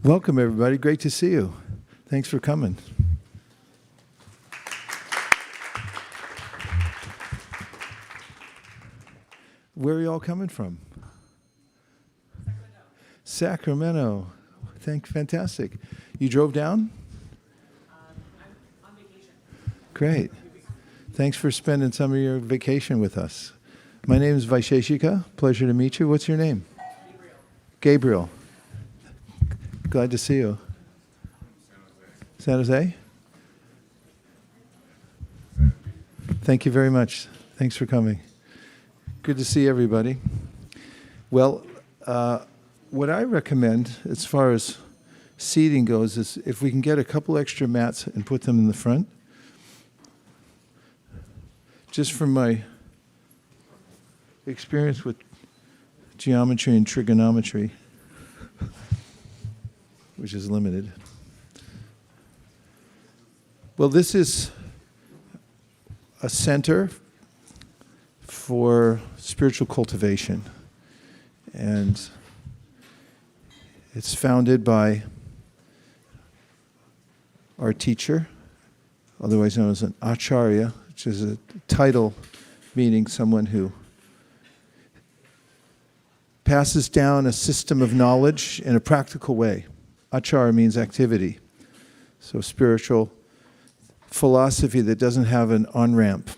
Welcome, everybody. Great to see you. Thanks for coming. Where are you all coming from? Sacramento. Fantastic. You drove down? I'm on vacation. Great. Thanks for spending some of your vacation with us. My name is Vaisesika. Pleasure to meet you. What's your name? Gabriel. Glad to see you. San Jose? Thank you very much. Thanks for coming. Good to see everybody. Well, what I recommend as far as seating goes is if we can get a couple extra mats and put them in the front. Just from my experience with geometry and trigonometry, which is limited. Well, this is a center for spiritual cultivation, and it's founded by our teacher, otherwise known as an acharya, which is a title meaning someone who passes down a system of knowledge in a practical way. Acharya means activity. So spiritual philosophy that doesn't have an on-ramp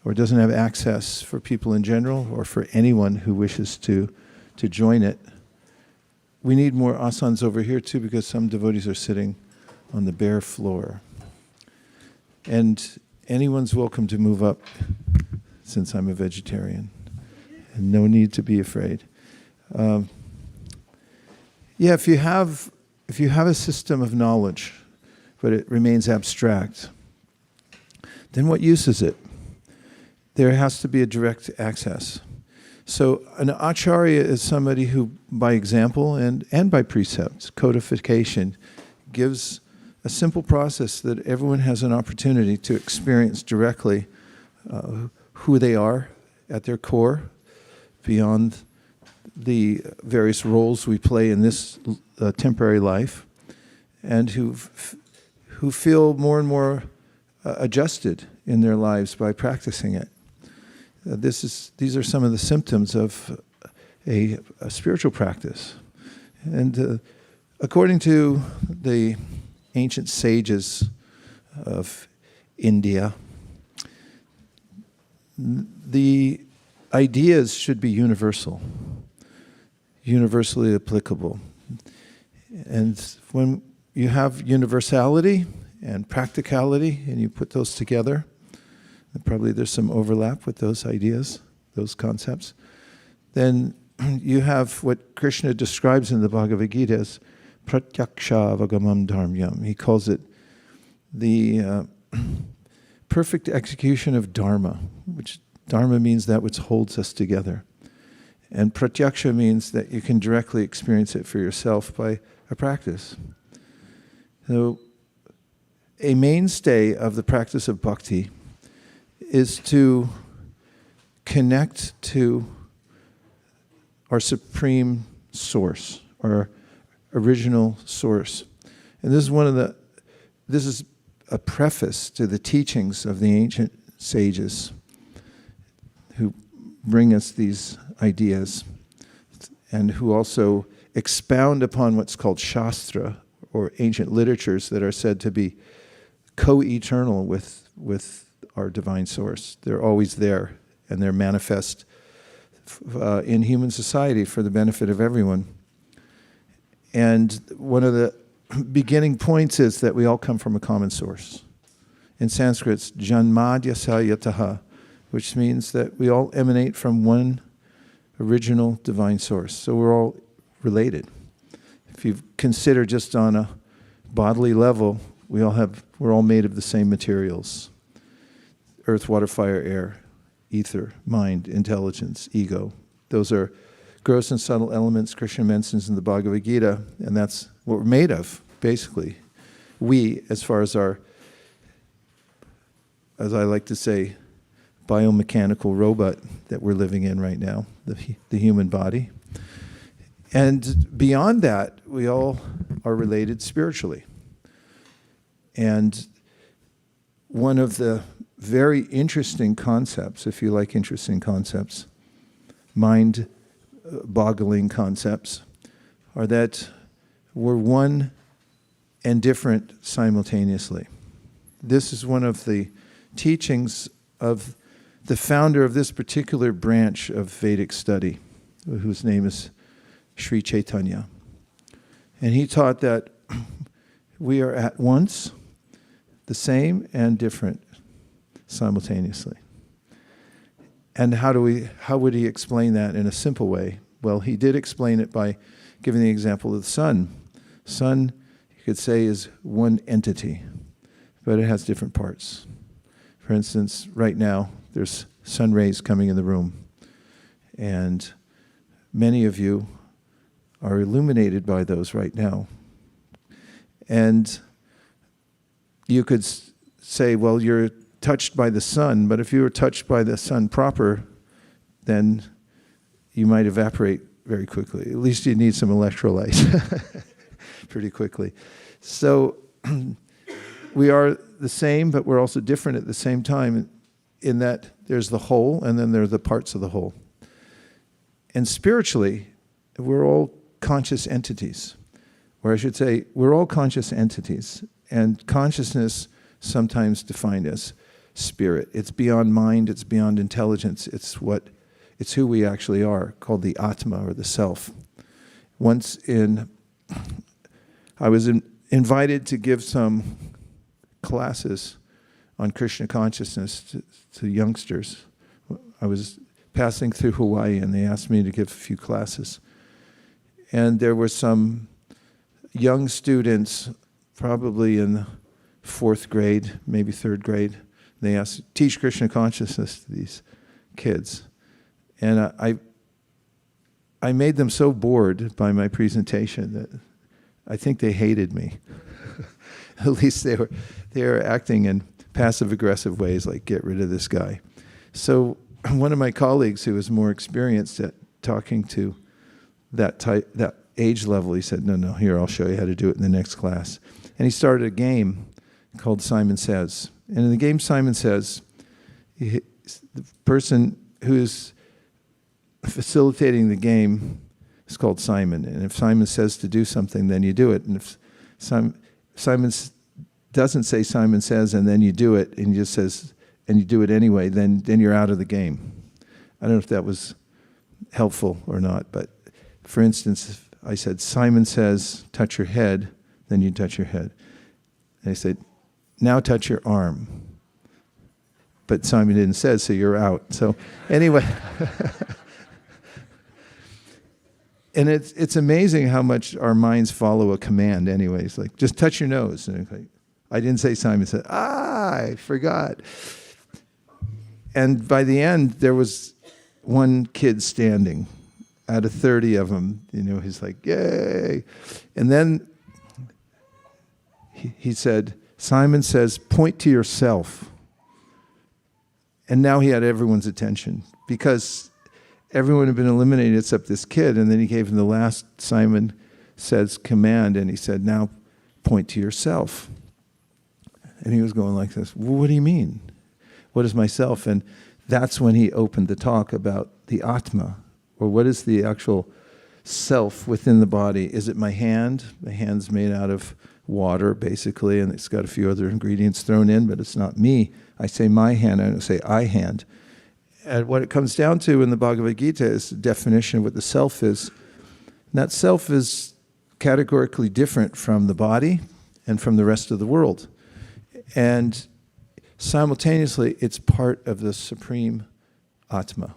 or doesn't have access for people in general or for anyone who wishes to join it. We need more asanas over here too, because some devotees are sitting on the bare floor. And anyone's welcome to move up, since I'm a vegetarian. And no need to be afraid. If you have a system of knowledge, but it remains abstract, then what use is it? There has to be a direct access. So an acharya is somebody who, by example and by precept, codification, gives a simple process that everyone has an opportunity to experience directly who they are at their core, beyond the various roles we play in this temporary life, and who feel more and more adjusted in their lives by practicing it. These are some of the symptoms of a spiritual practice. And according to the ancient sages of India, the ideas should be universal, universally applicable. And when you have universality and practicality, and you put those together, and probably there's some overlap with those ideas, those concepts, then you have what Krishna describes in the Bhagavad Gita as pratyaksha avagamam dharmyam. He calls it the perfect execution of dharma, which dharma means that which holds us together. And pratyaksha means that you can directly experience it for yourself by a practice. So a mainstay of the practice of bhakti is to connect to our supreme source, our original source. And this is a preface to the teachings of the ancient sages who bring us these ideas and who also expound upon what's called Shastra, or ancient literatures that are said to be co-eternal with our divine source. They're always there, and they're manifest in human society for the benefit of everyone. And one of the beginning points is that we all come from a common source. In Sanskrit, it's janmadhyasa yataha, which means that we all emanate from one original divine source. So we're all related. If you consider just on a bodily level, we're all made of the same materials: earth, water, fire, air, ether, mind, intelligence, ego. Those are gross and subtle elements Krishna mentions in the Bhagavad Gita, and that's what we're made of, basically. We, as far as our, as I like to say, biomechanical robot that we're living in right now, the human body. And beyond that, we all are related spiritually. And one of the very interesting concepts, if you like interesting concepts, mind-boggling concepts, are that we're one and different simultaneously. This is one of the teachings of the founder of this particular branch of Vedic study, whose name is Sri Chaitanya. And he taught that we are at once the same and different simultaneously. And how would he explain that in a simple way? Well, he did explain it by giving the example of the sun. Sun, you could say, is one entity, but it has different parts. For instance, right now, there's sun rays coming in the room, and many of you are illuminated by those right now. And you could say, well, you're touched by the sun, but if you were touched by the sun proper, then you might evaporate very quickly. At least you need some electrolyte pretty quickly. So we are the same, but we're also different at the same time in that there's the whole and then there are the parts of the whole. And spiritually, we're all conscious entities. Or I should say, we're all conscious entities. And consciousness sometimes defined as spirit. It's beyond mind, it's beyond intelligence, it's who we actually are, called the Atma, or the self. I was invited to give some classes on Krishna consciousness to youngsters. I was passing through Hawaii and they asked me to give a few classes. And there were some young students, probably in 4th grade, maybe 3rd grade. They asked, teach Krishna consciousness to these kids. And I made them so bored by my presentation that I think they hated me. At least they were acting in passive-aggressive ways, like, get rid of this guy. So one of my colleagues who was more experienced at talking to that age level, he said, no, here, I'll show you how to do it in the next class. And he started a game called Simon Says. And in the game Simon Says, the person who's facilitating the game is called Simon. And if Simon says to do something, then you do it. And if Simon doesn't say Simon Says and then you do it, and he just says, and you do it anyway, then you're out of the game. I don't know if that was helpful or not, but for instance, if I said, Simon says, touch your head, then you touch your head. And I said, now touch your arm. But Simon didn't say, so you're out. So anyway, and it's amazing how much our minds follow a command anyway. It's like, just touch your nose. And it's like, I didn't say Simon said, I forgot. And by the end, there was one kid standing out of 30 of them. He's like, yay. And then he said, Simon says, point to yourself. And now he had everyone's attention because everyone had been eliminated except this kid. And then he gave him the last Simon Says command, and he said, now point to yourself. And he was going like this, well, what do you mean? What is myself? And that's when he opened the talk about the Atma, or what is the actual self within the body. Is it my hand? My hand's made out of water, basically, and it's got a few other ingredients thrown in, but it's not me. I say my hand, I don't say I hand. And what it comes down to in the Bhagavad Gita is the definition of what the self is. And that self is categorically different from the body and from the rest of the world. And simultaneously, it's part of the supreme Atma.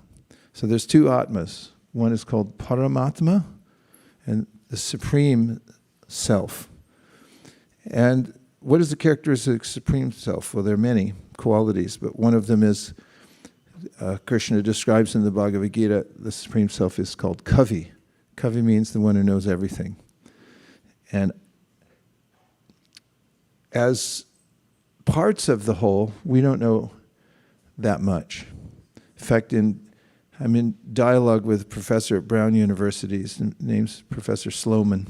So there's two Atmas. One is called Paramatma, and the supreme self. And what is the characteristic of supreme self? Well, there are many qualities, but one of them is, Krishna describes in the Bhagavad Gita, the supreme self is called Kavi. Kavi means the one who knows everything. And as parts of the whole, we don't know that much. In fact, in I'm in dialogue with a professor at Brown University. His name's Professor Sloman.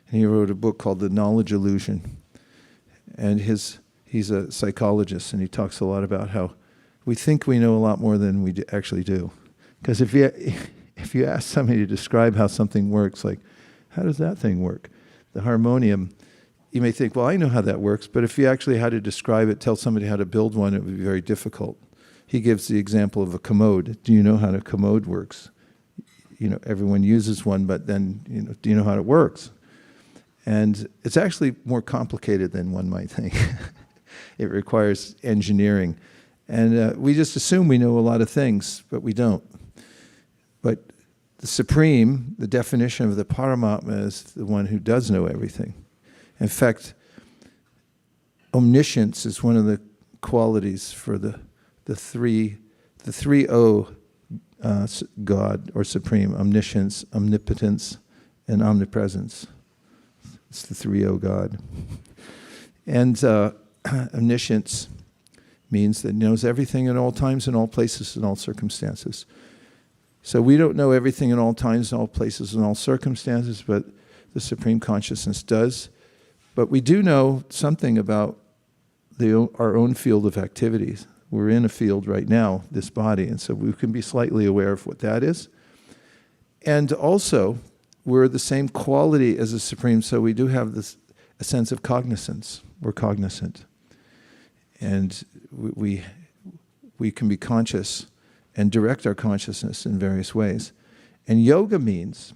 And he wrote a book called The Knowledge Illusion. And he's a psychologist, and he talks a lot about how we think we know a lot more than we actually do. Because if you ask somebody to describe how something works, like, how does that thing work? The harmonium, you may think, well, I know how that works, but if you actually had to describe it, tell somebody how to build one, it would be very difficult. He gives the example of a commode. Do you know how a commode works? Everyone uses one, but then, do you know how it works? And it's actually more complicated than one might think. It requires engineering. And we just assume we know a lot of things, but we don't. But the Supreme, the definition of the Paramatma, is the one who does know everything. In fact, omniscience is one of the qualities for the three O God or Supreme: omniscience, omnipotence, and omnipresence. It's the 3O God. And omniscience means that it knows everything in all times, in all places, in all circumstances. So we don't know everything in all times, in all places, in all circumstances, but the Supreme Consciousness does. But we do know something about our own field of activities. We're in a field right now, this body, and so we can be slightly aware of what that is. And also, we're the same quality as the Supreme, so we do have a sense of cognizance. We're cognizant. And we can be conscious and direct our consciousness in various ways. And yoga means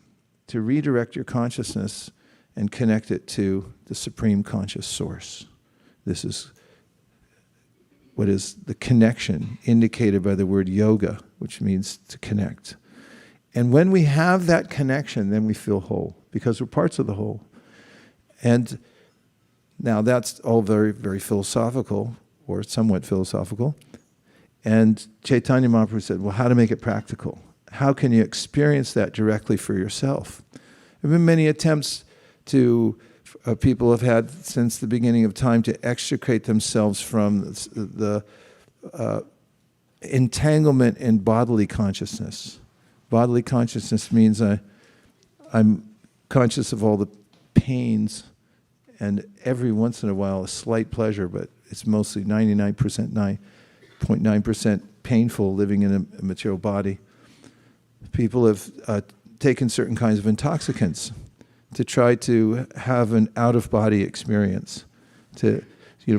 to redirect your consciousness and connect it to the Supreme Conscious Source. This is what is the connection indicated by the word yoga, which means to connect. And when we have that connection, then we feel whole, because we're parts of the whole. And now that's all very, very philosophical, or somewhat philosophical. And Chaitanya Mahaprabhu said, well, how to make it practical? How can you experience that directly for yourself? There have been many attempts to, people have had since the beginning of time to extricate themselves from the entanglement in bodily consciousness. Bodily consciousness means I'm conscious of all the pains, and every once in a while a slight pleasure, but it's mostly 99.9% painful living in a material body. People have taken certain kinds of intoxicants to try to have an out-of-body experience.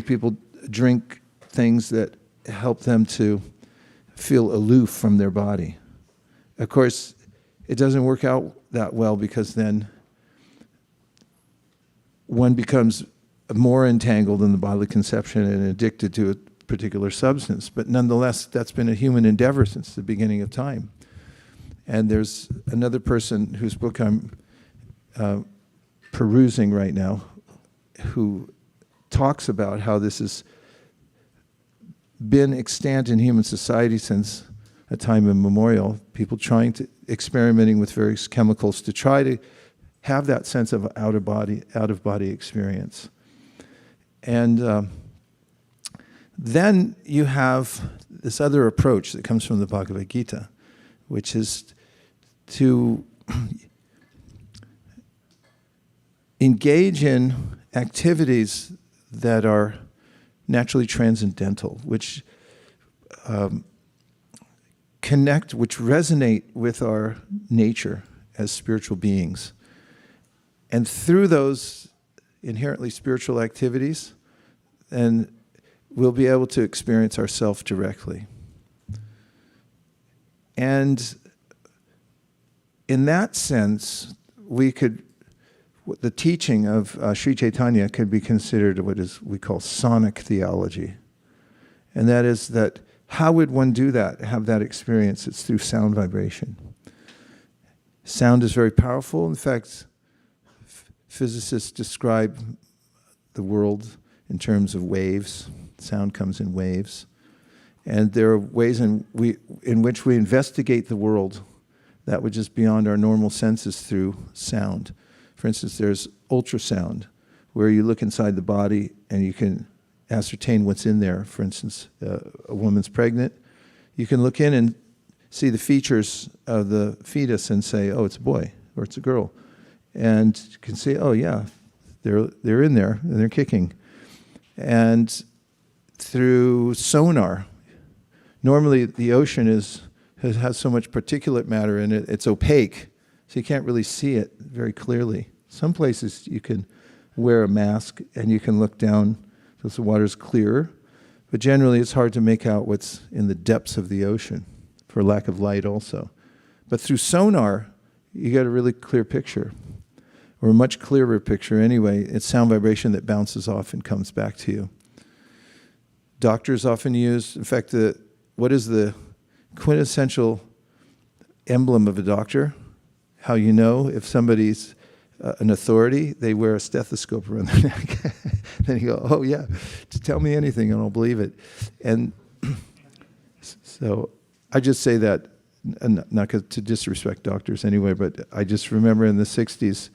People drink things that help them to feel aloof from their body. Of course, it doesn't work out that well, because then one becomes more entangled in the bodily conception and addicted to a particular substance. But nonetheless, that's been a human endeavor since the beginning of time. And there's another person whose book I'm perusing right now, who talks about how this has been extant in human society since a time immemorial. People experimenting with various chemicals to try to have that sense of out of body experience. And then you have this other approach that comes from the Bhagavad Gita, which is to engage in activities that are naturally transcendental, which which resonate with our nature as spiritual beings. And through those inherently spiritual activities, then we'll be able to experience ourselves directly. And in that sense, the teaching of Sri Chaitanya could be considered what we call sonic theology. And that is that, how would one do that, have that experience? It's through sound vibration. Sound is very powerful. In fact, physicists describe the world in terms of waves. Sound comes in waves. And there are ways in which we investigate the world that which is beyond our normal senses through sound. For instance, there's ultrasound, where you look inside the body and you can ascertain what's in there. For instance, a woman's pregnant. You can look in and see the features of the fetus and say, oh, it's a boy or it's a girl. And you can see, oh yeah, they're in there and they're kicking. And through sonar, normally the ocean has so much particulate matter in it, it's opaque, so you can't really see it very clearly. Some places you can wear a mask and you can look down because the water's clearer, but generally it's hard to make out what's in the depths of the ocean for lack of light also. But through sonar, you get a really clear picture, or a much clearer picture anyway. It's sound vibration that bounces off and comes back to you. Doctors often use, in fact, what is the quintessential emblem of a doctor? How you know if somebody's an authority? They wear a stethoscope around their neck. Then you go, oh yeah, tell me anything and I'll believe it. And so I just say that, not to disrespect doctors anyway, but I just remember in the 60s,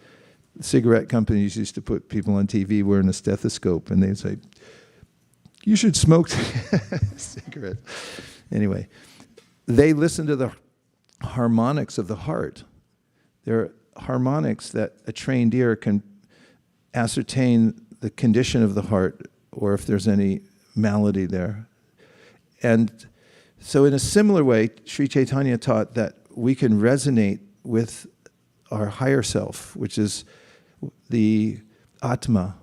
cigarette companies used to put people on TV wearing a stethoscope, and they'd say, you should smoke cigarette. Anyway, they listen to the harmonics of the heart. There are harmonics that a trained ear can ascertain the condition of the heart or if there's any malady there. And so in a similar way, Sri Chaitanya taught that we can resonate with our higher self, which is the Atma,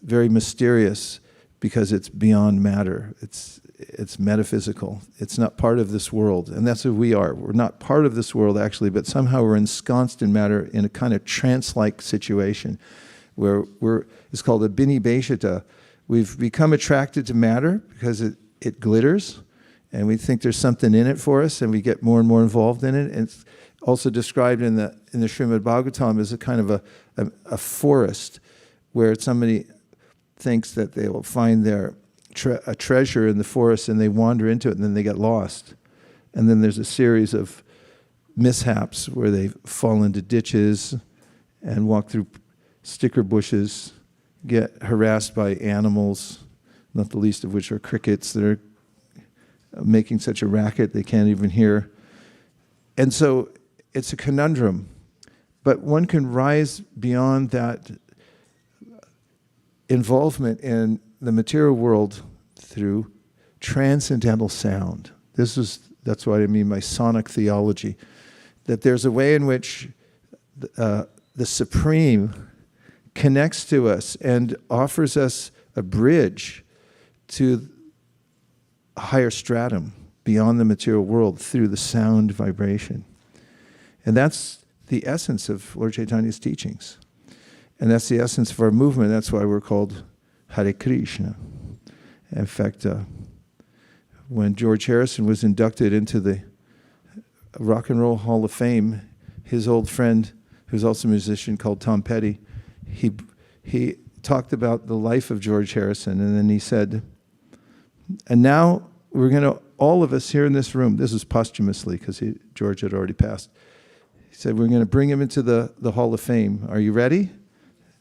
very mysterious because it's beyond matter. It's metaphysical. It's not part of this world. And that's who we are. We're not part of this world, actually, but somehow we're ensconced in matter in a kind of trance-like situation where it's called a binibheshita. We've become attracted to matter because it glitters, and we think there's something in it for us, and we get more and more involved in it. And it's also described in the Srimad Bhagavatam as a kind of a forest where somebody thinks that they will find a treasure in the forest, and they wander into it, and then they get lost. And then there's a series of mishaps where they fall into ditches and walk through sticker bushes, get harassed by animals, not the least of which are crickets that are making such a racket they can't even hear. And so it's a conundrum. But one can rise beyond that involvement in the material world through transcendental sound. That's what I mean by sonic theology. That there's a way in which the Supreme connects to us and offers us a bridge to a higher stratum beyond the material world through the sound vibration. And that's the essence of Lord Chaitanya's teachings. And that's the essence of our movement. That's why we're called Hare Krishna. In fact, when George Harrison was inducted into the Rock and Roll Hall of Fame, his old friend, who's also a musician, called Tom Petty, he talked about the life of George Harrison, and then he said, and now we're going to, all of us here in this room, this is posthumously because George had already passed, he said, we're going to bring him into the Hall of Fame. Are you ready?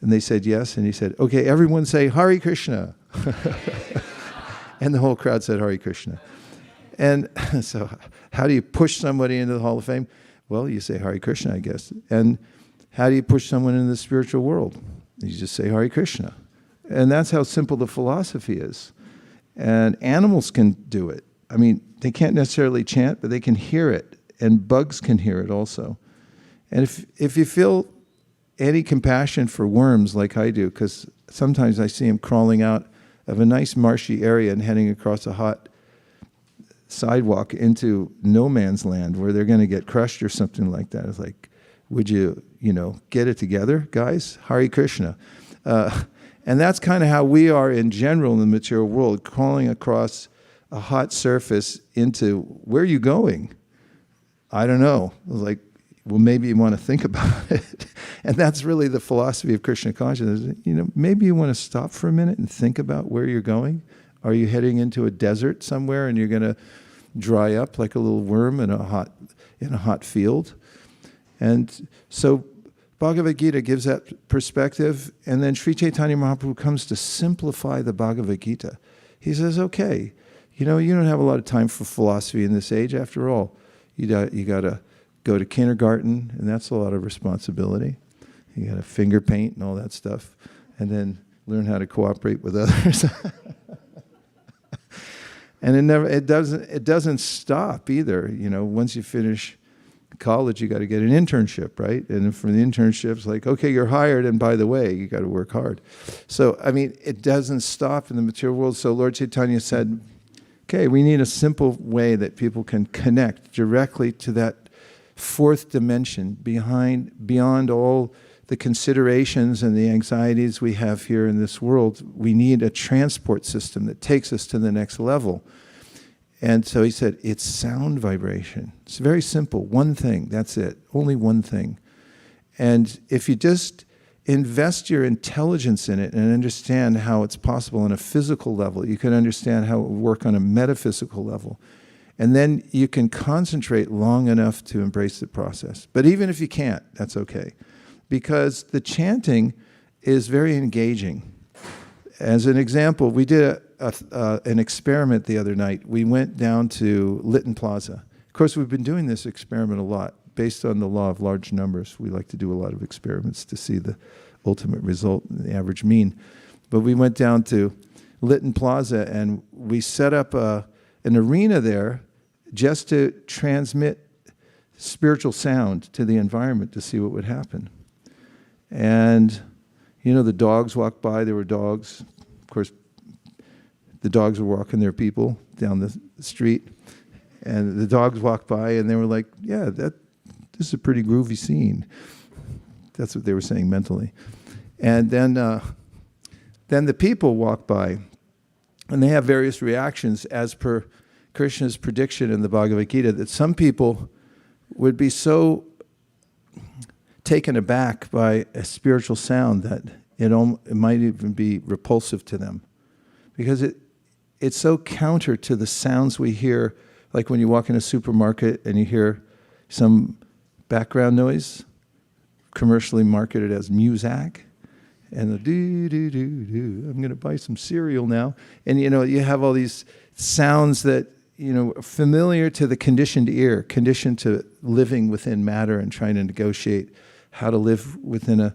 And they said yes, and he said, okay, everyone say Hare Krishna. And the whole crowd said Hare Krishna. And so how do you push somebody into the Hall of Fame? Well, you say Hare Krishna, I guess. And how do you push someone into the spiritual world? You just say Hare Krishna. And that's how simple the philosophy is. And animals can do it. I mean, they can't necessarily chant, but they can hear it. And bugs can hear it also. And if you feel any compassion for worms like I do, because sometimes I see them crawling out of a nice marshy area and heading across a hot sidewalk into no man's land where they're going to get crushed or something like that. It's like, would you get it together, guys? Hare Krishna. And that's kind of how we are in general in the material world, crawling across a hot surface into, where are you going? I don't know. It was like, well, maybe you want to think about it. And that's really the philosophy of Krishna consciousness. Maybe you want to stop for a minute and think about where you're going. Are you heading into a desert somewhere and you're going to dry up like a little worm in a hot field? And so Bhagavad Gita gives that perspective, and then Sri Chaitanya Mahaprabhu comes to simplify the Bhagavad Gita. He says, okay, you don't have a lot of time for philosophy in this age after all. You got to go to kindergarten, and that's a lot of responsibility. You got to finger paint and all that stuff, and then learn how to cooperate with others. And it doesn't stop either. You know, once you finish college, you got to get an internship, right? And for the internships, like, okay, you're hired, and by the way, you got to work hard. So, I mean, it doesn't stop in the material world. So Lord Chaitanya said, okay, we need a simple way that people can connect directly to that fourth dimension beyond all the considerations and the anxieties we have here in this world. We need a transport system that takes us to the next level. And so he said, it's sound vibration. It's very simple. One thing, that's it. Only one thing. And if you just invest your intelligence in it and understand how it's possible on a physical level, you can understand how it will work on a metaphysical level. And then you can concentrate long enough to embrace the process. But even if you can't, that's okay. Because the chanting is very engaging. As an example, we did an experiment the other night. We went down to Lytton Plaza. Of course, we've been doing this experiment a lot. Based on the law of large numbers, we like to do a lot of experiments to see the ultimate result and the average mean. But we went down to Lytton Plaza, and we set up an arena there just to transmit spiritual sound to the environment to see what would happen. And, you know, the dogs walked by. There were dogs. Of course, the dogs were walking their people down the street. And the dogs walked by, and they were like, yeah, this is a pretty groovy scene. That's what they were saying mentally. And then the people walk by, and they have various reactions as per Krishna's prediction in the Bhagavad Gita, that some people would be so taken aback by a spiritual sound that it might even be repulsive to them, because it's so counter to the sounds we hear, like when you walk in a supermarket and you hear some background noise, commercially marketed as music, and the do, I'm going to buy some cereal now. And, you know, you have all these sounds that, you know, familiar to the conditioned ear, conditioned to living within matter and trying to negotiate how to live within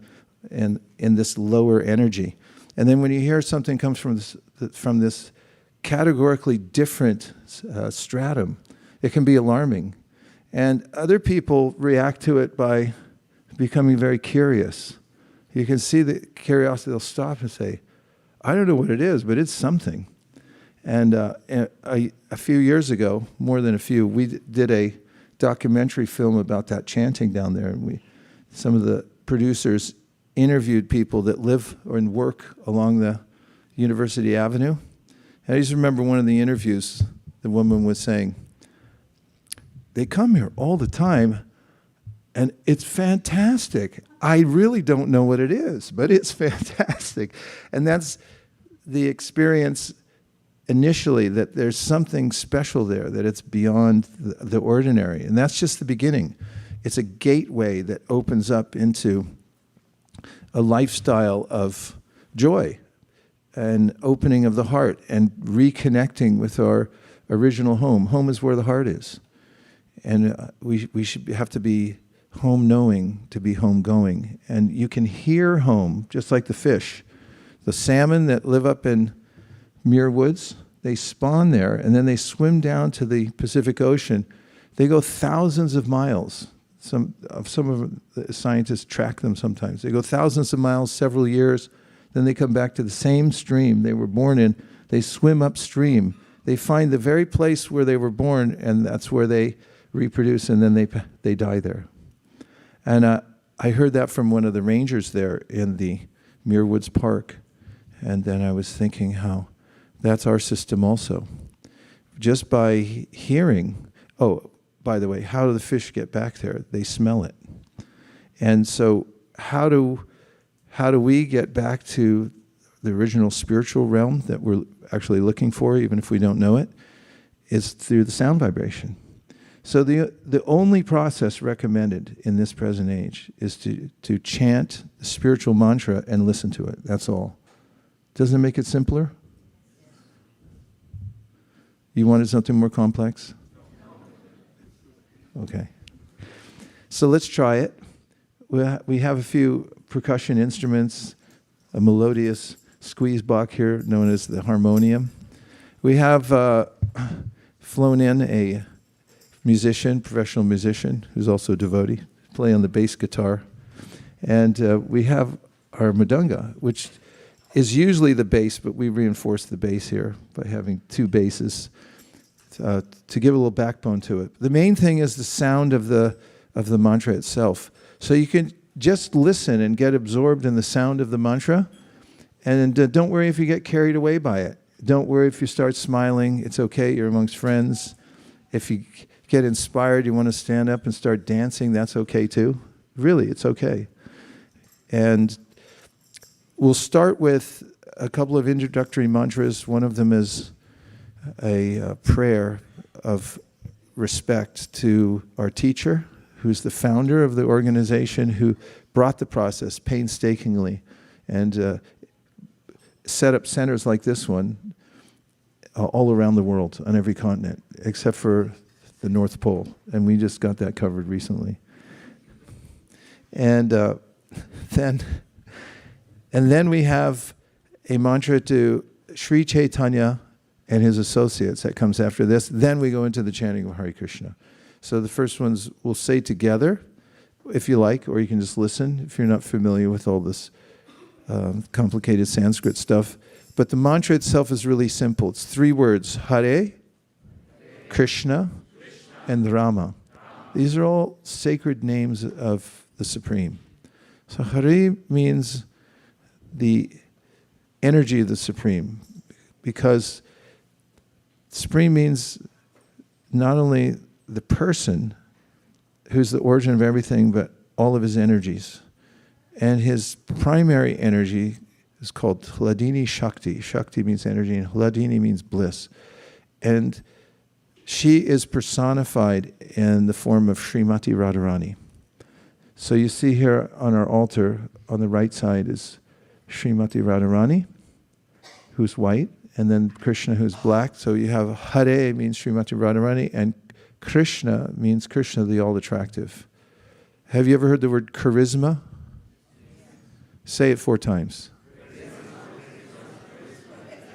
in this lower energy. And then when you hear something comes from this categorically different stratum, it can be alarming. And other people react to it by becoming very curious. You can see the curiosity. They'll stop and say, I don't know what it is, but it's something. And a few years ago, more than a few, we did a documentary film about that chanting down there. And some of the producers interviewed people that live and work along the University Avenue. And I just remember one of the interviews, the woman was saying, they come here all the time, and it's fantastic. I really don't know what it is, but it's fantastic. And that's the experience initially, that there's something special there, that it's beyond the ordinary. And that's just the beginning. It's a gateway that opens up into a lifestyle of joy and opening of the heart and reconnecting with our original home. Home is where the heart is. And we should have to be home knowing to be home going. And you can hear home, just like the fish. The salmon that live up in Muir Woods, they spawn there, and then they swim down to the Pacific Ocean. They go thousands of miles. Some of the scientists track them sometimes. They go thousands of miles, several years, then they come back to the same stream they were born in. They swim upstream. They find the very place where they were born, and that's where they reproduce, and then they die there. And I heard that from one of the rangers there in the Muir Woods Park. And then I was thinking how that's our system also. Just by hearing, oh, by the way, how do the fish get back there? They smell it. And so how do we get back to the original spiritual realm that we're actually looking for, even if we don't know it, is through the sound vibration. So the only process recommended in this present age is to chant the spiritual mantra and listen to it. That's all. Doesn't it make it simpler? You wanted something more complex? Okay. So let's try it. We have a few percussion instruments, a melodious squeeze box here known as the harmonium. We have flown in a musician, professional musician, who's also a devotee, play on the bass guitar. And we have our mridanga, which is usually the bass, but we reinforce the bass here by having two basses to give a little backbone to it. The main thing is the sound of the mantra itself. So you can just listen and get absorbed in the sound of the mantra, and don't worry if you get carried away by it. Don't worry if you start smiling. It's okay. You're amongst friends. If you get inspired, you want to stand up and start dancing, that's okay too. Really, it's okay. And we'll start with a couple of introductory mantras. One of them is a prayer of respect to our teacher, who's the founder of the organization, who brought the process painstakingly and set up centers like this one all around the world, on every continent, except for the North Pole. And we just got that covered recently. And then we have a mantra to Sri Chaitanya and his associates that comes after this. Then we go into the chanting of Hare Krishna. So the first ones we'll say together, if you like, or you can just listen if you're not familiar with all this complicated Sanskrit stuff. But the mantra itself is really simple. It's 3 words: Hare, Krishna, and Rama. These are all sacred names of the Supreme. So Hare means the energy of the Supreme, because Supreme means not only the person who's the origin of everything, but all of his energies. And his primary energy is called Hladini Shakti. Shakti means energy, and Hladini means bliss. And she is personified in the form of Srimati Radharani. So you see here on our altar, on the right side is Srimati Radharani, who's white, and then Krishna, who's black. So you have Hare means Srimati Radharani, and Krishna means Krishna, the all-attractive. Have you ever heard the word charisma? Say it 4 times.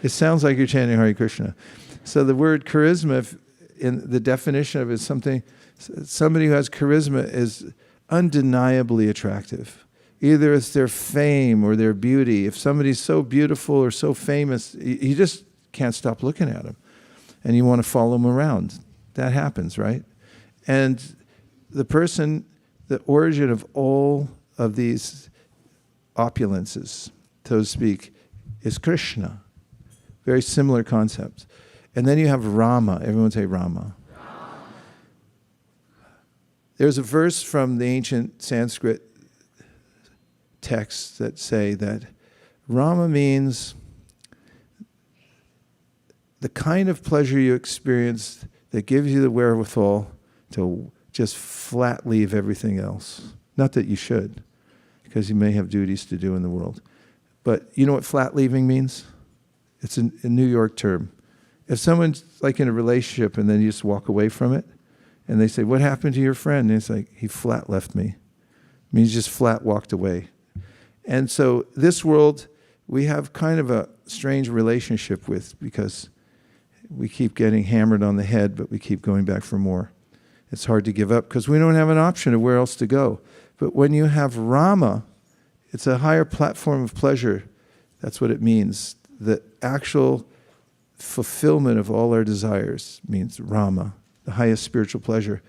It sounds like you're chanting Hare Krishna. So the word charisma, in the definition of it, is somebody who has charisma is undeniably attractive. Either it's their fame or their beauty. If somebody's so beautiful or so famous, you just can't stop looking at them. And you want to follow them around. That happens, right? And the person, the origin of all of these opulences, so to speak, is Krishna. Very similar concept. And then you have Rama. Everyone say Rama. There's a verse from the ancient Sanskrit texts that say that Rama means the kind of pleasure you experience that gives you the wherewithal to just flat leave everything else. Not that you should, because you may have duties to do in the world. But you know what flat leaving means? It's a New York term. If someone's like in a relationship and then you just walk away from it, and they say, "What happened to your friend?" And it's like, "He flat left me." It means just flat walked away. And so this world, we have kind of a strange relationship with, because we keep getting hammered on the head, but we keep going back for more. It's hard to give up because we don't have an option of where else to go. But when you have Rama, it's a higher platform of pleasure. That's what it means. The actual fulfillment of all our desires means Rama, the highest spiritual pleasure.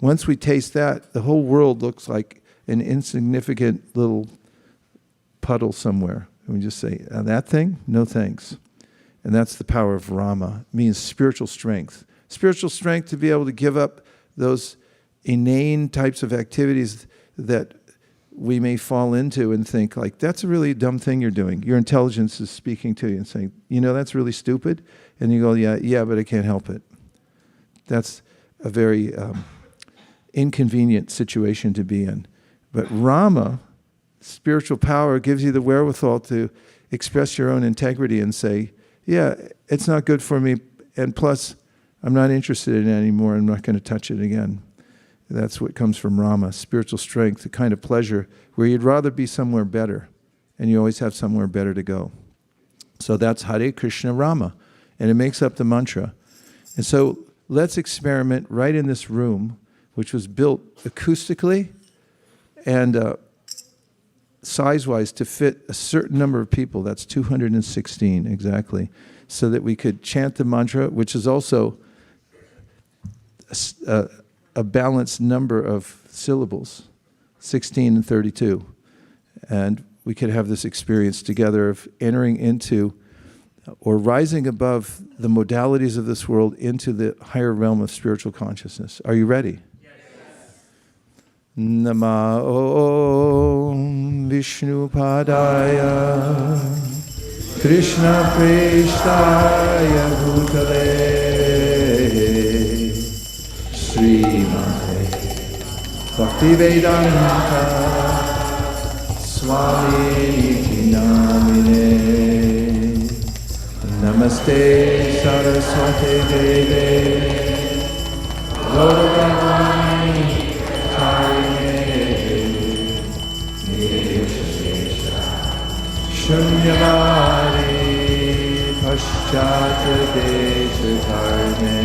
Once we taste that, the whole world looks like an insignificant little puddle somewhere. And we just say, that thing? No thanks. And that's the power of Rama. It means spiritual strength. Spiritual strength to be able to give up those inane types of activities that we may fall into and think, like, that's a really dumb thing you're doing. Your intelligence is speaking to you and saying, that's really stupid. And you go, yeah, but I can't help it. That's a very inconvenient situation to be in. But Rama, spiritual power, gives you the wherewithal to express your own integrity and say, yeah, it's not good for me, and plus, I'm not interested in it anymore. I'm not going to touch it again. That's what comes from Rama, spiritual strength, the kind of pleasure where you'd rather be somewhere better, and you always have somewhere better to go. So that's Hare Krishna Rama, and it makes up the mantra. And so let's experiment right in this room, which was built acoustically and size-wise to fit a certain number of people. That's 216 exactly, so that we could chant the mantra, which is also a balanced number of syllables, 16 and 32. And we could have this experience together of entering into or rising above the modalities of this world into the higher realm of spiritual consciousness. Are you ready? Nama Om Vishnu Padaya Krishna Preshtaya Bhutale Srimate Bhaktivedanta Swami Iti Namine Namaste Saraswate Deve Gauravani Shunyavadi Paschata Deshatharne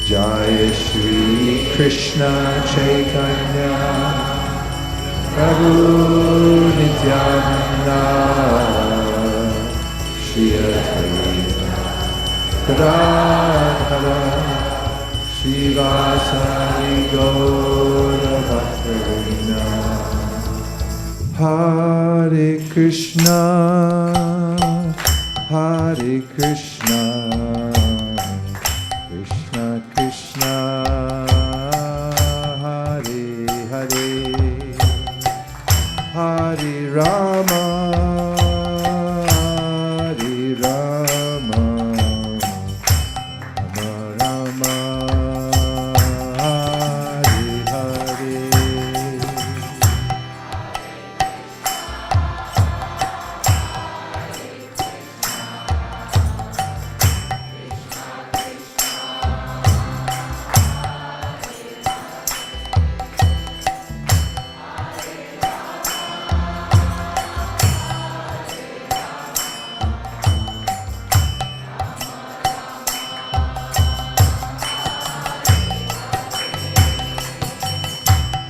Jaya Shri Krishna Chaitanya Prabhu Nityananda Shri Advaita Gadadhara Shivasari Gaura Bhaktivinoda Hare Krishna, Hare Krishna, Krishna Krishna, Hare Hare, Hare Rama, Hare Rama, Rama Rama, Hare Hare.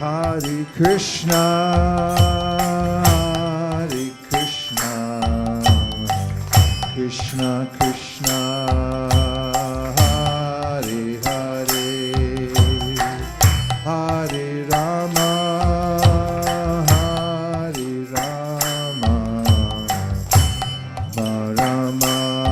Hare Krishna, Hare Krishna, Krishna Krishna, Hare Hare, Hare Rama, Hare Rama, Rama Hare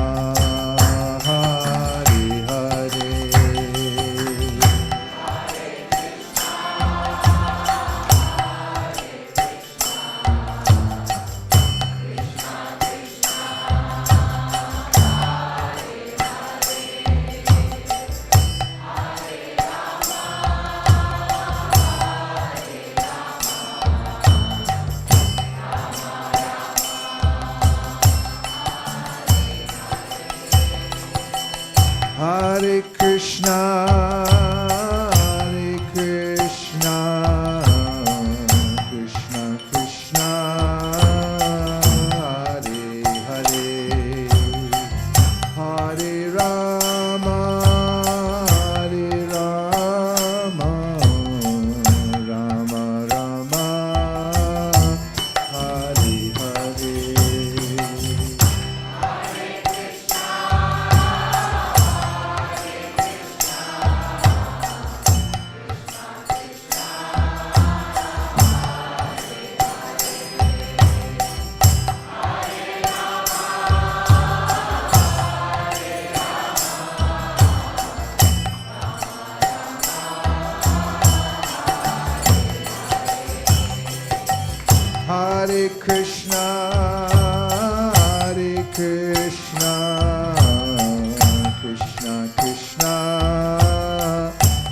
Hare. Hare Krishna, Hare Krishna, Krishna Krishna, Hare Hare, Hare Rama, Hare Rama, Rama Rama, Hare Hare. Hare Krishna, Hare Krishna, Krishna Krishna,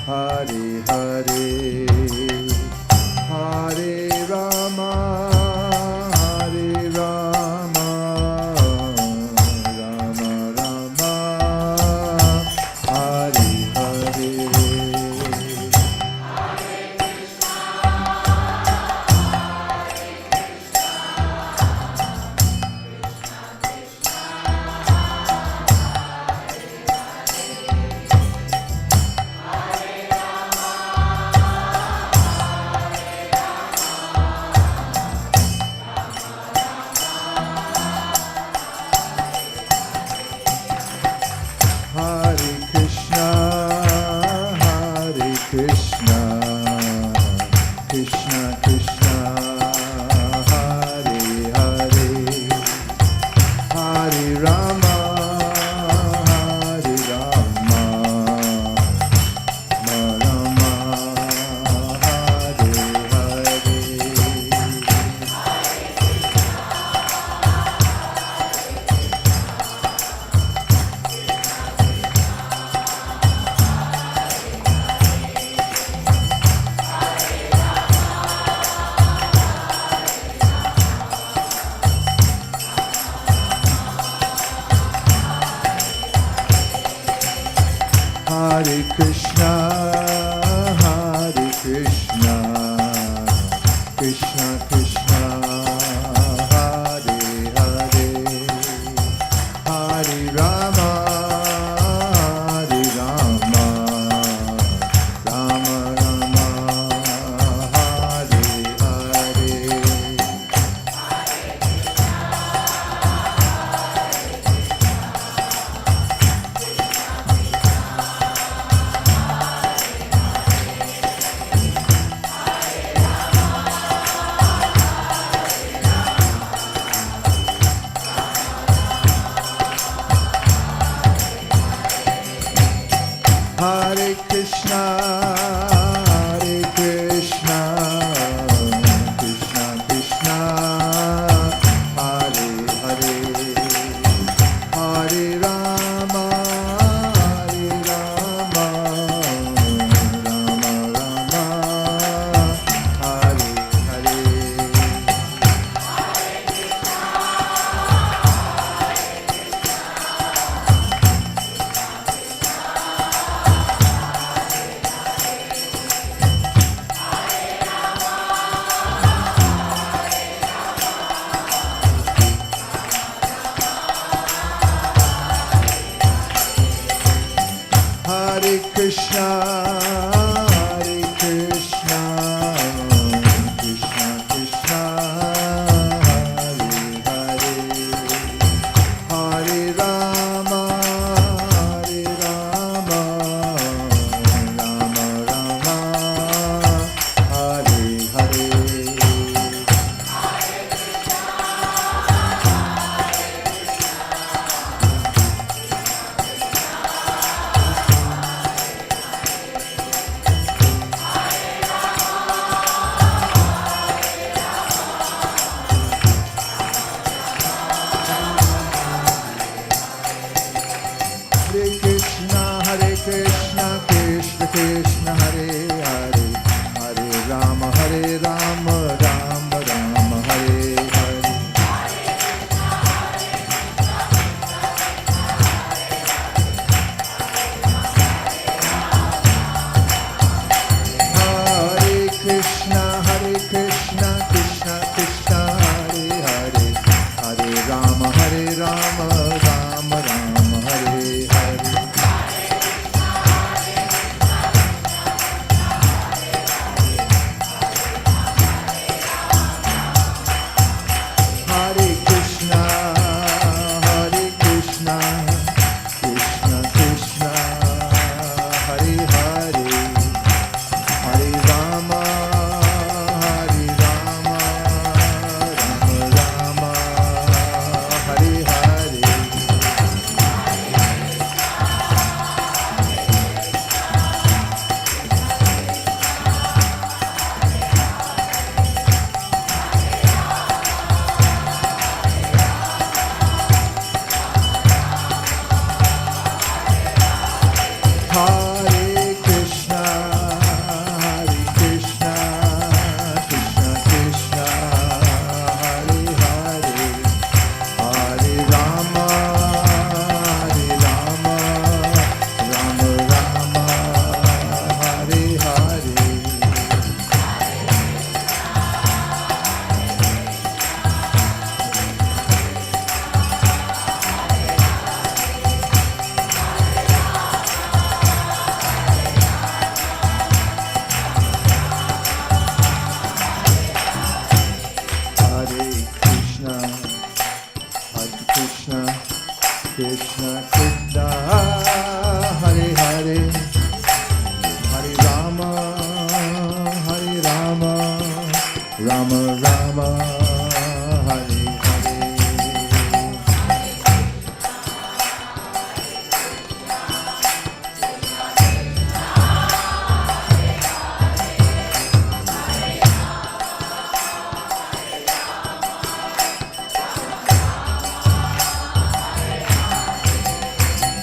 Hare Hare, Hare Rama, Hare Rama, Rama Rama, Hare Hare. Krishna Krishna, Hare Hare, Hare Rama, Hare Rama, Rama Hare Hare. Hare Krishna, Hare Krishna, Krishna Krishna, Hare Hare, Hare Rama, Hare Rama, Rama Rama, Hare Hare. Hare Krishna, Hare Krishna, Krishna Krishna, Hare Hare, Hare Rama, Hare Rama, Rama Rama, Hare Hare. Hare Krishna, Hare Krishna, Krishna Krishna, Hare Hare, Hare Rama, Hare Rama, Rama Rama, Hare Hare. Rama Rama, Hare Hare.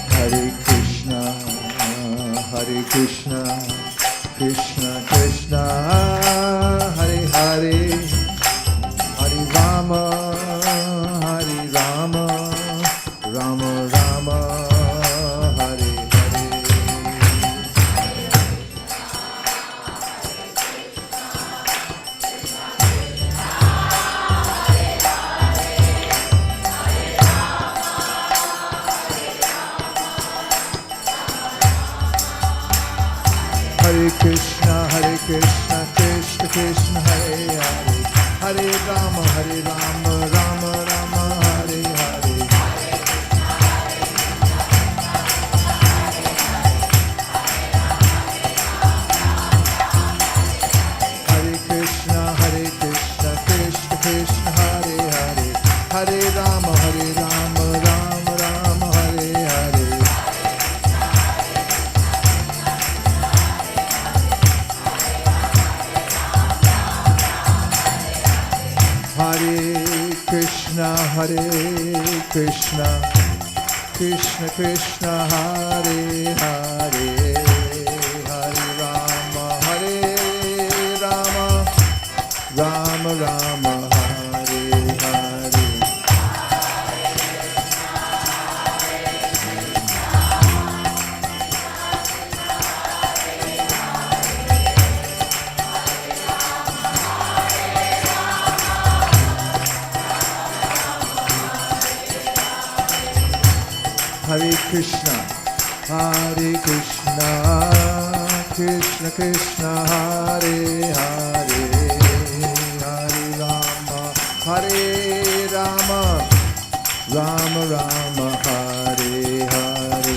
Hare Krishna, Krishna Krishna, Hare Hare, Hare Rama, Rama Rama, Hare Hare. Hare Krishna, Krishna Krishna, Hare Hare, Hare Rama, Rama Rama, Hare Hare. Hare Krishna, Krishna Krishna, Hare Hare, Hare Rama, Rama Rama, Hare Hare. Hare Krishna, Krishna Krishna, Hare Hare, Hare Rama, Rama Rama, Hare Hare. Hare Krishna, Krishna Krishna, Hare Hare, Hare Rama, Rama Rama, Hare Hare.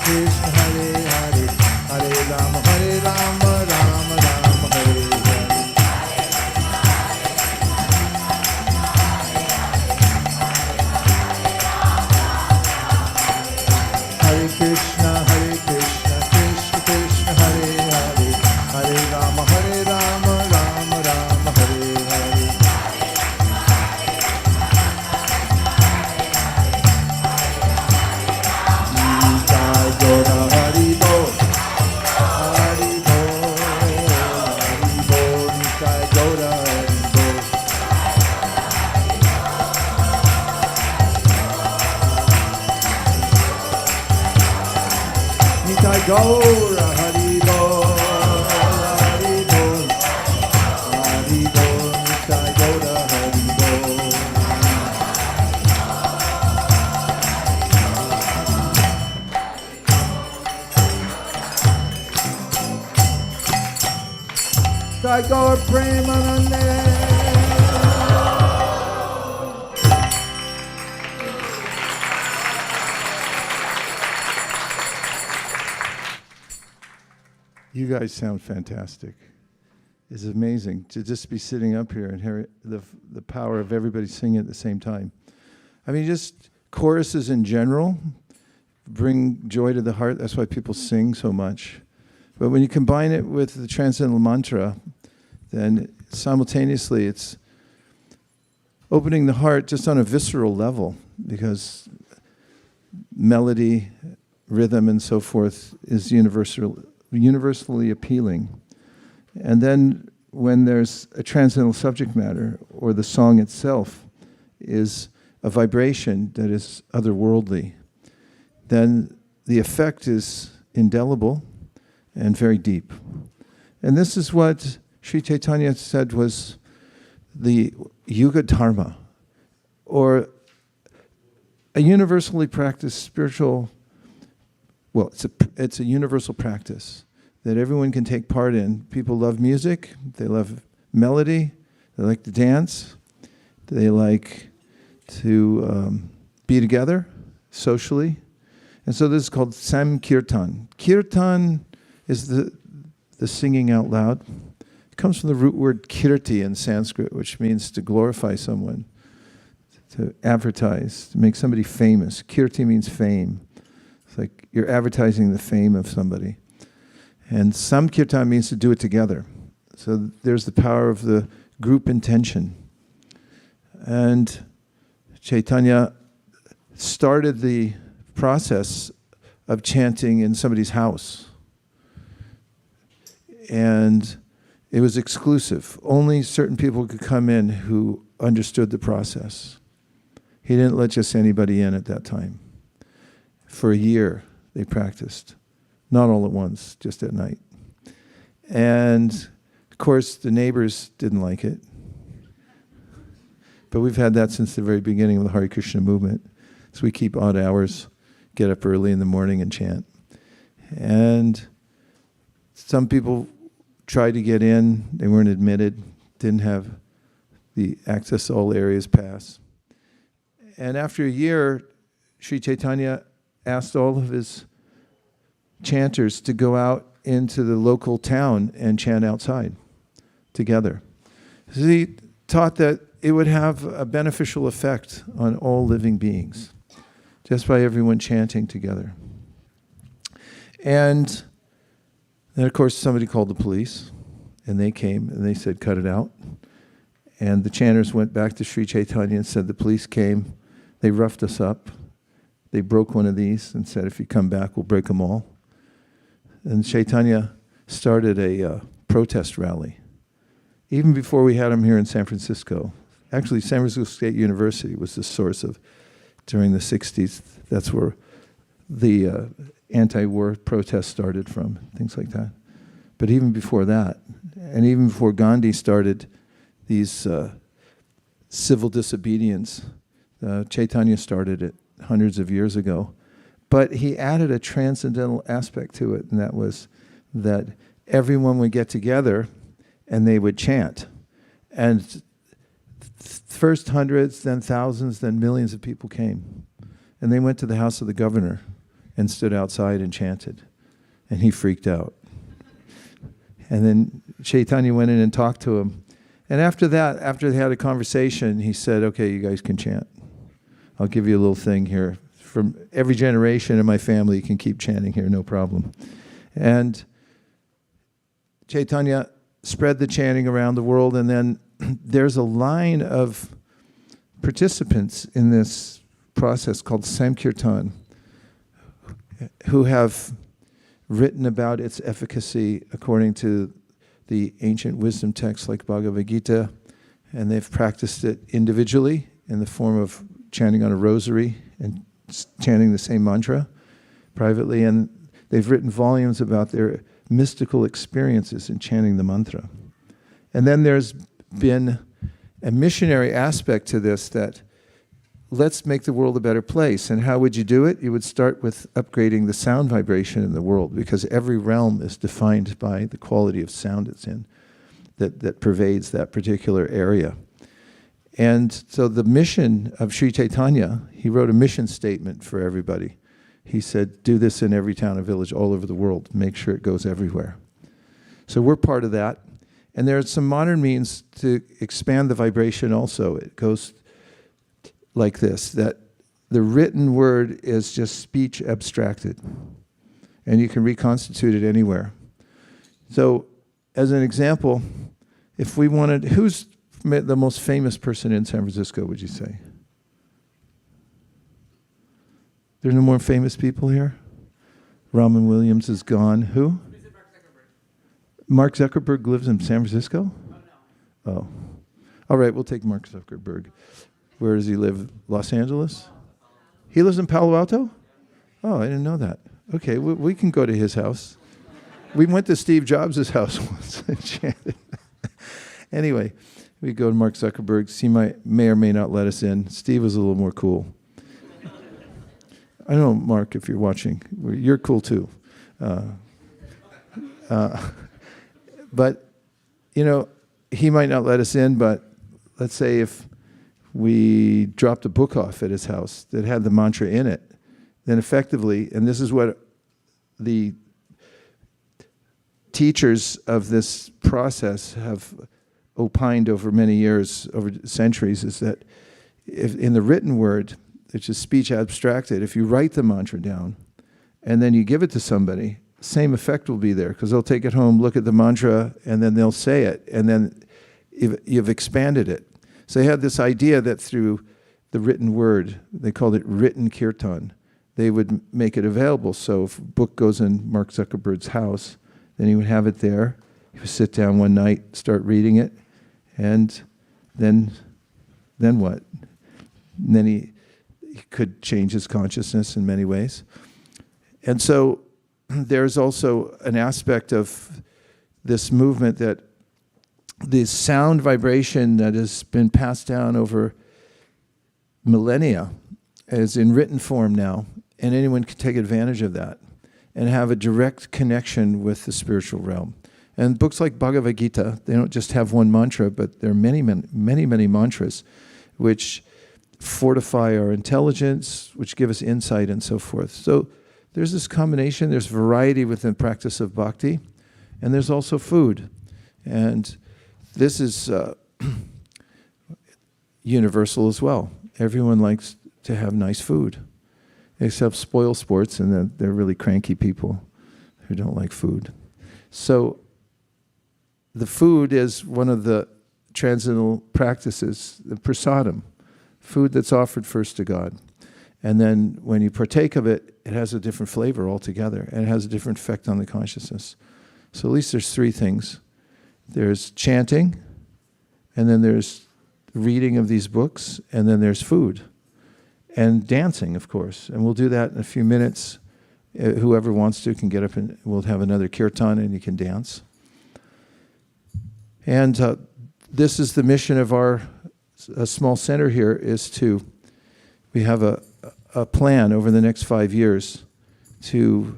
Krishna, Hare Hare, Hare Rama, Rama Rama, Hare Hare. Hare Krishna, Krishna Krishna, Hare Hare, Hare Rama, Rama Rama, Hare Hare. Gora Hari Bol, Hari Bol, Hari Bol, Nitai Gora Hari Bol. Nitai Gora Hari Bol, Hari Bol, Hari Bol, Nitai Gora Hari Bol. Jai Gaur Premanande. You guys sound fantastic. It's amazing to just be sitting up here and hear the power of everybody singing at the same time. I mean, just choruses in general bring joy to the heart. That's why people sing so much. But when you combine it with the transcendental mantra, then simultaneously it's opening the heart just on a visceral level, because melody, rhythm, and so forth is universally appealing. And then when there's a transcendental subject matter, or the song itself is a vibration that is otherworldly, then the effect is indelible and very deep. And this is what Sri Chaitanya said was the Yuga Dharma, or a universally practiced spiritual, well, it's a universal practice that everyone can take part in. People love music, they love melody, they like to dance, they like to be together socially. And so this is called Kirtan. Kirtan is the singing out loud. It comes from the root word kirti in Sanskrit, which means to glorify someone, to advertise, to make somebody famous. Kirti means fame. It's like you're advertising the fame of somebody. And Kirtan means to do it together. So there's the power of the group intention. And Chaitanya started the process of chanting in somebody's house. And it was exclusive. Only certain people could come in who understood the process. He didn't let just anybody in at that time. For a year, they practiced. Not all at once, just at night. And, of course, the neighbors didn't like it. But we've had that since the very beginning of the Hare Krishna movement. So we keep odd hours, get up early in the morning and chant. And some people tried to get in. They weren't admitted, didn't have the access to all areas pass. And after a year, Sri Chaitanya asked all of his chanters to go out into the local town and chant outside together. So he taught that it would have a beneficial effect on all living beings, just by everyone chanting together. And then, of course, somebody called the police, and they came, and they said, cut it out. And the chanters went back to Sri Chaitanya and said, the police came, they roughed us up, they broke one of these and said, if you come back, we'll break them all. And Chaitanya started a protest rally, even before we had him here in San Francisco. Actually, San Francisco State University was the source of, during the 60s, that's where the anti-war protests started from, things like that. But even before that, and even before Gandhi started these civil disobedience, Chaitanya started it hundreds of years ago. But he added a transcendental aspect to it, and that was that everyone would get together and they would chant. And first hundreds, then thousands, then millions of people came. And they went to the house of the governor and stood outside and chanted. And he freaked out. And then Chaitanya went in and talked to him. And after that, after they had a conversation, he said, okay, you guys can chant. I'll give you a little thing here. From every generation in my family, you can keep chanting here, no problem. And Chaitanya spread the chanting around the world, and then there's a line of participants in this process called Sankirtan who have written about its efficacy according to the ancient wisdom texts like Bhagavad Gita, and they've practiced it individually in the form of chanting on a rosary and chanting the same mantra privately, and they've written volumes about their mystical experiences in chanting the mantra. And then there's been a missionary aspect to this, that let's make the world a better place. And how would you do it? You would start with upgrading the sound vibration in the world, because every realm is defined by the quality of sound it's in, that pervades that particular area. And so the mission of Sri Chaitanya, he wrote a mission statement for everybody. He said, do this in every town and village all over the world. Make sure it goes everywhere. So we're part of that. And there are some modern means to expand the vibration also. It goes like this, that the written word is just speech abstracted. And you can reconstitute it anywhere. So as an example, if we wanted, who's the most famous person in San Francisco, would you say? There's no more famous people here? Robin Williams is gone. Who? Mark Zuckerberg lives in San Francisco? Oh, no. Oh. All right, we'll take Mark Zuckerberg. Where does he live? Los Angeles? He lives in Palo Alto? Oh, I didn't know that. Okay, we can go to his house. We went to Steve Jobs' house once and chanted. Anyway, we go to Mark Zuckerberg. He may or may not let us in. Steve was a little more cool. I know, Mark, if you're watching, you're cool too. But, he might not let us in, but let's say if we dropped a book off at his house that had the mantra in it, then effectively, and this is what the teachers of this process have opined over many years, over centuries, is that if in the written word, which is speech abstracted, if you write the mantra down and then you give it to somebody, same effect will be there, because they'll take it home, look at the mantra, and then they'll say it, and then you've expanded it. So they had this idea that through the written word, they called it written Kirtan, they would make it available. So if a book goes in Mark Zuckerberg's house, then he would have it there. He would sit down one night, start reading it, and then what? And then he could change his consciousness in many ways. And so there's also an aspect of this movement that the sound vibration that has been passed down over millennia is in written form now, and anyone can take advantage of that and have a direct connection with the spiritual realm. And books like Bhagavad Gita, they don't just have one mantra, but there are many, many mantras which fortify our intelligence, which give us insight and so forth. So there's this combination, there's variety within the practice of bhakti, and there's also food. And this is universal as well. Everyone likes to have nice food, except spoil sports, and then they're really cranky people who don't like food. So the food is one of the transcendental practices, the prasadam, food that's offered first to God. And then when you partake of it, it has a different flavor altogether, and it has a different effect on the consciousness. So at least there's three things. There's chanting, and then there's reading of these books, and then there's food. And dancing, of course. And we'll do that in a few minutes. Whoever wants to can get up, and we'll have another kirtan, and you can dance. And this is the mission of our small center here, is we have a plan over the next 5 years to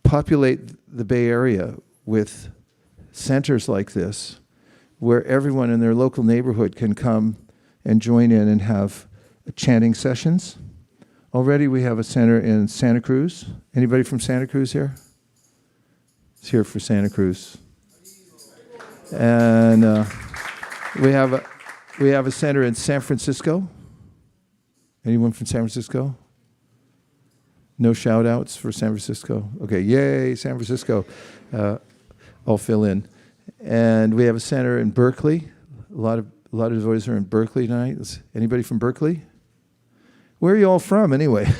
populate the Bay Area with centers like this, where everyone in their local neighborhood can come and join in and have chanting sessions. Already we have a center in Santa Cruz. Anybody from Santa Cruz here? It's here for Santa Cruz. And we have a center in San Francisco. Anyone from San Francisco? No shout outs for San Francisco? Okay, yay, San Francisco. I'll fill in. And we have a center in Berkeley. A lot of devotees are in Berkeley tonight. Anybody from Berkeley? Where are you all from anyway?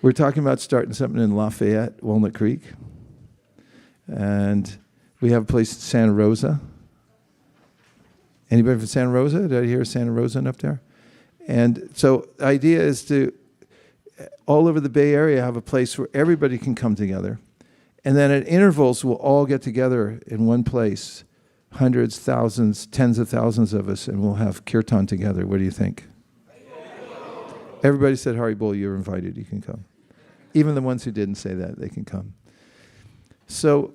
We're talking about starting something in Lafayette, Walnut Creek. And we have a place in Santa Rosa. Anybody from Santa Rosa? Did I hear Santa Rosa up there? And so the idea is to, all over the Bay Area, have a place where everybody can come together. And then at intervals, we'll all get together in one place, hundreds, thousands, tens of thousands of us, and we'll have kirtan together. What do you think? Everybody said, Haribol, you're invited, you can come. Even the ones who didn't say that, they can come. So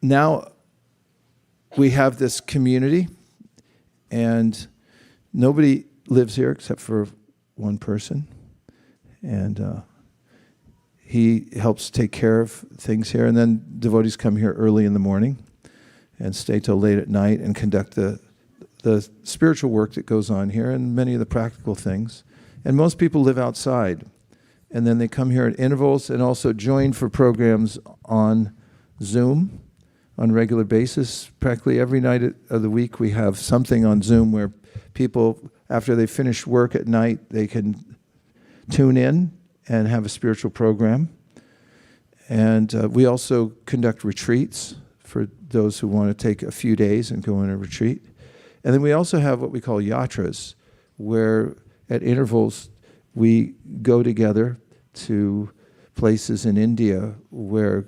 now we have this community, and nobody lives here except for one person. And he helps take care of things here. And then devotees come here early in the morning and stay till late at night and conduct the spiritual work that goes on here and many of the practical things. And most people live outside. And then they come here at intervals and also join for programs on Zoom on a regular basis. Practically every night of the week we have something on Zoom where people, after they finish work at night, they can tune in and have a spiritual program. And we also conduct retreats for those who want to take a few days and go on a retreat. And then we also have what we call yatras, where at intervals we go together to places in India where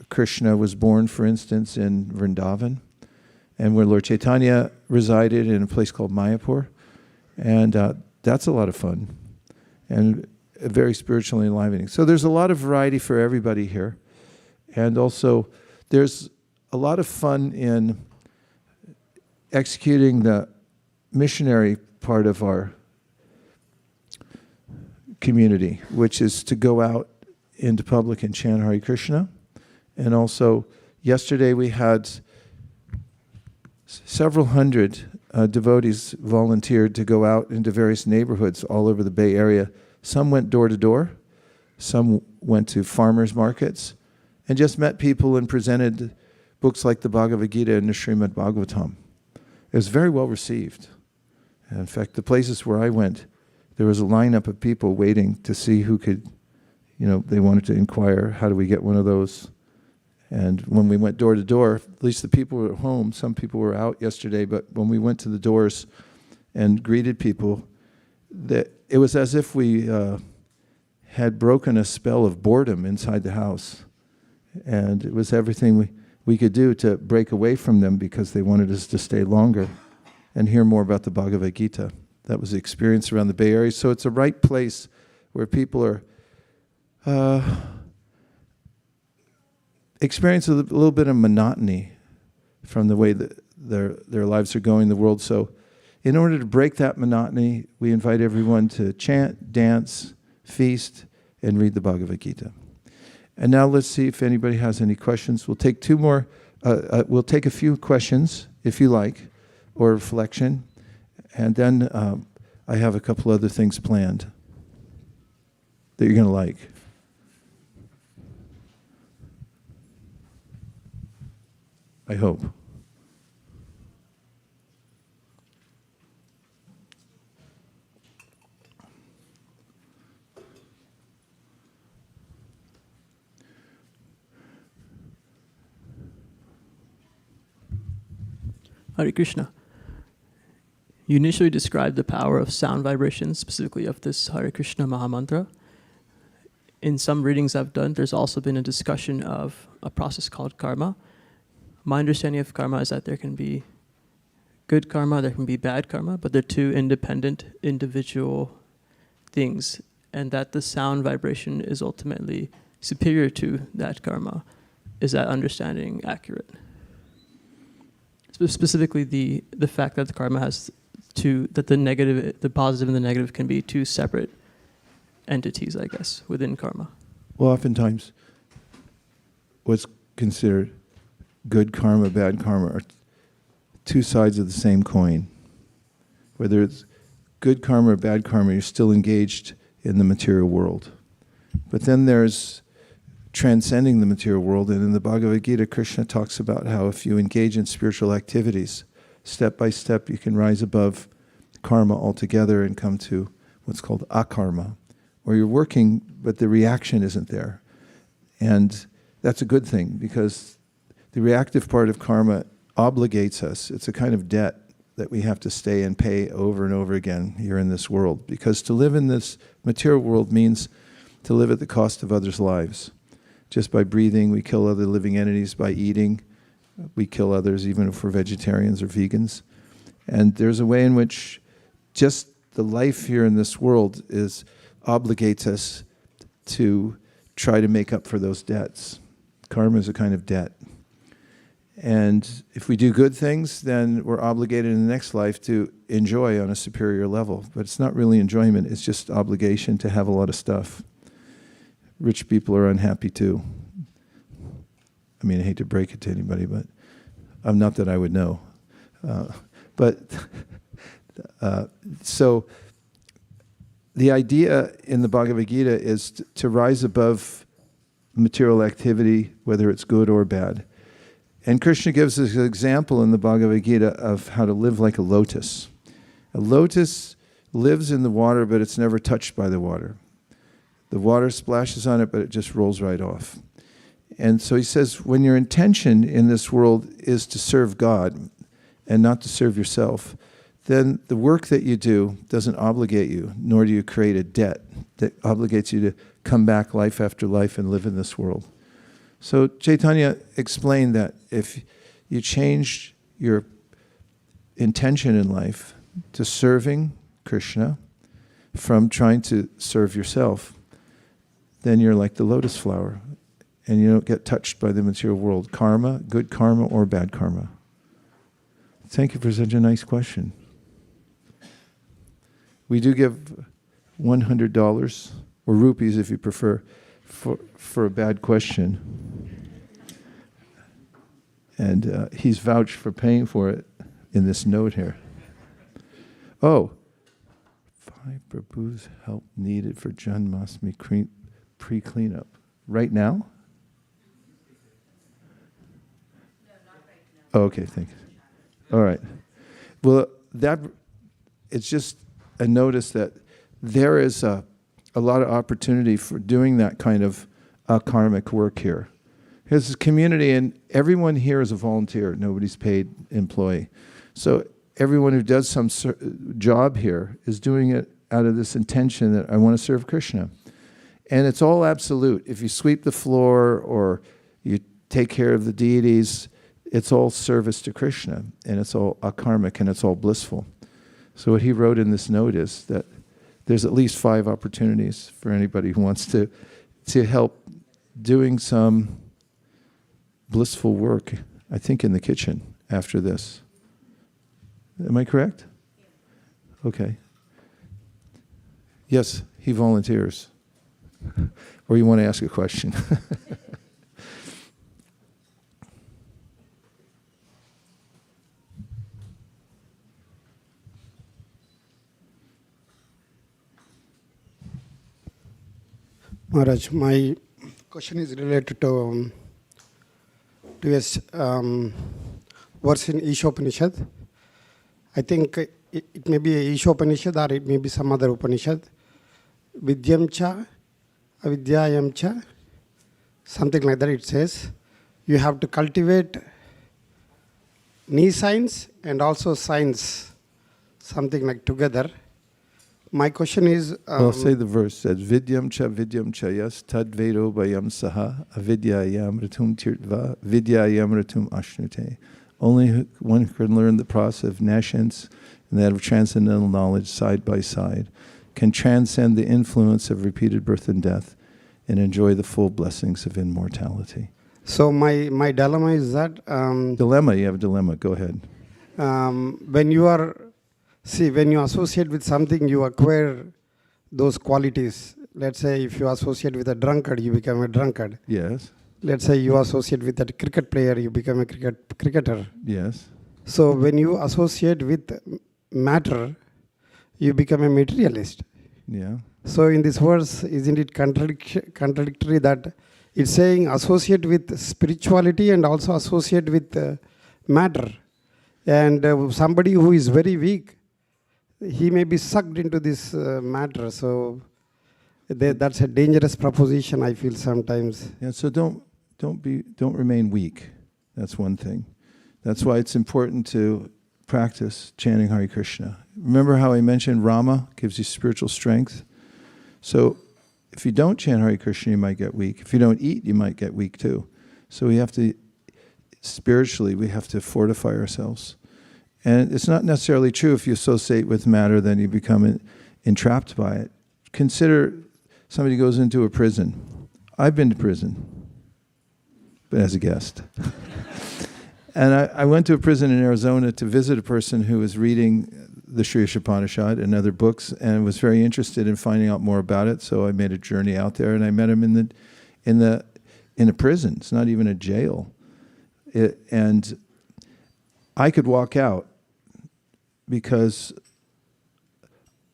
Krishna was born, for instance, in Vrindavan, and where Lord Chaitanya resided in a place called Mayapur. And that's a lot of fun and very spiritually enlivening. So there's a lot of variety for everybody here. And also there's a lot of fun in executing the missionary part of our community, which is to go out into public and chant Hare Krishna. And also yesterday we had several hundred devotees volunteered to go out into various neighborhoods all over the Bay Area. Some went door to door, some went to farmers markets, and just met people and presented books like the Bhagavad Gita and the Srimad Bhagavatam. It was very well received. And in fact, the places where I went, there was a lineup of people waiting to see who could, they wanted to inquire, how do we get one of those? And when we went door to door, at least the people were at home, some people were out yesterday, but when we went to the doors and greeted people, it was as if we had broken a spell of boredom inside the house. And it was everything we could do to break away from them because they wanted us to stay longer and hear more about the Bhagavad Gita. That was the experience around the Bay Area. So it's a right place where people are experience a little bit of monotony from the way that their lives are going in the world. So in order to break that monotony, we invite everyone to chant, dance, feast, and read the Bhagavad Gita. And now let's see if anybody has any questions. We'll take two more. We'll take a few questions, if you like, or reflection. And then I have a couple other things planned that you're going to like. I hope. Hare Krishna. You initially described the power of sound vibrations, specifically of this Hare Krishna Mahamantra. In some readings I've done, there's also been a discussion of a process called karma. My understanding of karma is that there can be good karma, there can be bad karma, but they're two independent, individual things, and that the sound vibration is ultimately superior to that karma. Is that understanding accurate? Specifically, the fact that the karma has that the positive and the negative can be two separate entities, I guess, within karma. Well, oftentimes, what's considered good karma, bad karma are two sides of the same coin. Whether it's good karma or bad karma, you're still engaged in the material world. But then there's transcending the material world, and in the Bhagavad Gita, Krishna talks about how if you engage in spiritual activities, step by step you can rise above karma altogether and come to what's called akarma, where you're working but the reaction isn't there. And that's a good thing, because the reactive part of karma obligates us. It's a kind of debt that we have to stay and pay over and over again here in this world, because to live in this material world means to live at the cost of others' lives. Just by breathing, we kill other living entities. By eating, we kill others, even if we're vegetarians or vegans. And there's a way in which just the life here in this world obligates us to try to make up for those debts. Karma is a kind of debt. And if we do good things, then we're obligated in the next life to enjoy on a superior level. But it's not really enjoyment, it's just obligation to have a lot of stuff. Rich people are unhappy too. I mean, I hate to break it to anybody, but not that I would know. So the idea in the Bhagavad Gita is to rise above material activity, whether it's good or bad. And Krishna gives us an example in the Bhagavad Gita of how to live like a lotus. A lotus lives in the water, but it's never touched by the water. The water splashes on it, but it just rolls right off. And so he says, when your intention in this world is to serve God and not to serve yourself, then the work that you do doesn't obligate you, nor do you create a debt that obligates you to come back life after life and live in this world. So Chaitanya explained that if you change your intention in life to serving Krishna, from trying to serve yourself, then you're like the lotus flower, and you don't get touched by the material world. Karma, good karma or bad karma? Thank you for such a nice question. We do give $100, or rupees if you prefer, for a bad question. And he's vouched for paying for it in this note here. Oh, 5 Prabhu's help needed for Janmashtami pre-cleanup. Right now? No, not right now. Oh, okay, thank you. All right. Well, it's just a notice that there is a lot of opportunity for doing that kind of karmic work here. There's a community, and everyone here is a volunteer. Nobody's paid employee. So everyone who does some job here is doing it out of this intention that I want to serve Krishna. And it's all absolute. If you sweep the floor or you take care of the deities, it's all service to Krishna, and it's all akarmic, and it's all blissful. So what he wrote in this note is that there's at least 5 opportunities for anybody who wants to help doing some blissful work, I think, in the kitchen after this. Am I correct? Okay. Yes, he volunteers. Or you want to ask a question? Maharaj, my question is related to this verse in Ishopanishad. I think it may be a Ishopanishad or it may be some other Upanishad. Vidyam cha, avidyayam cha, something like that it says. You have to cultivate knee signs and also signs, something like together. My question is... I'll say the verse says, Vidyam cha yas tad vedo bayam saha avidyayam ratum tirtva vidyayam ratum ashnute. Only one who can learn the process of nescience and that of transcendental knowledge side by side can transcend the influence of repeated birth and death and enjoy the full blessings of immortality. So my dilemma is that... dilemma, you have a dilemma, go ahead. When you associate with something, you acquire those qualities. Let's say if you associate with a drunkard, you become a drunkard. Yes. Let's say you associate with a cricket player, you become a cricketer. Yes. So when you associate with matter, you become a materialist. Yeah. So in this verse, isn't it contradictory that it's saying associate with spirituality and also associate with matter? And somebody who is very weak, he may be sucked into this matter. So that's a dangerous proposition, I feel sometimes. Yeah. So don't remain weak. That's one thing. That's why it's important to practice chanting Hare Krishna. Remember how I mentioned Rama gives you spiritual strength? So if you don't chant Hare Krishna, you might get weak. If you don't eat, you might get weak too. So we have to, spiritually, we have to fortify ourselves. And it's not necessarily true if you associate with matter, then you become entrapped by it. Consider somebody goes into a prison. I've been to prison, but as a guest. And I went to a prison in Arizona to visit a person who was reading the Sri Upanishad and other books and was very interested in finding out more about it. So I made a journey out there, and I met him in a prison. It's not even a jail. And I could walk out because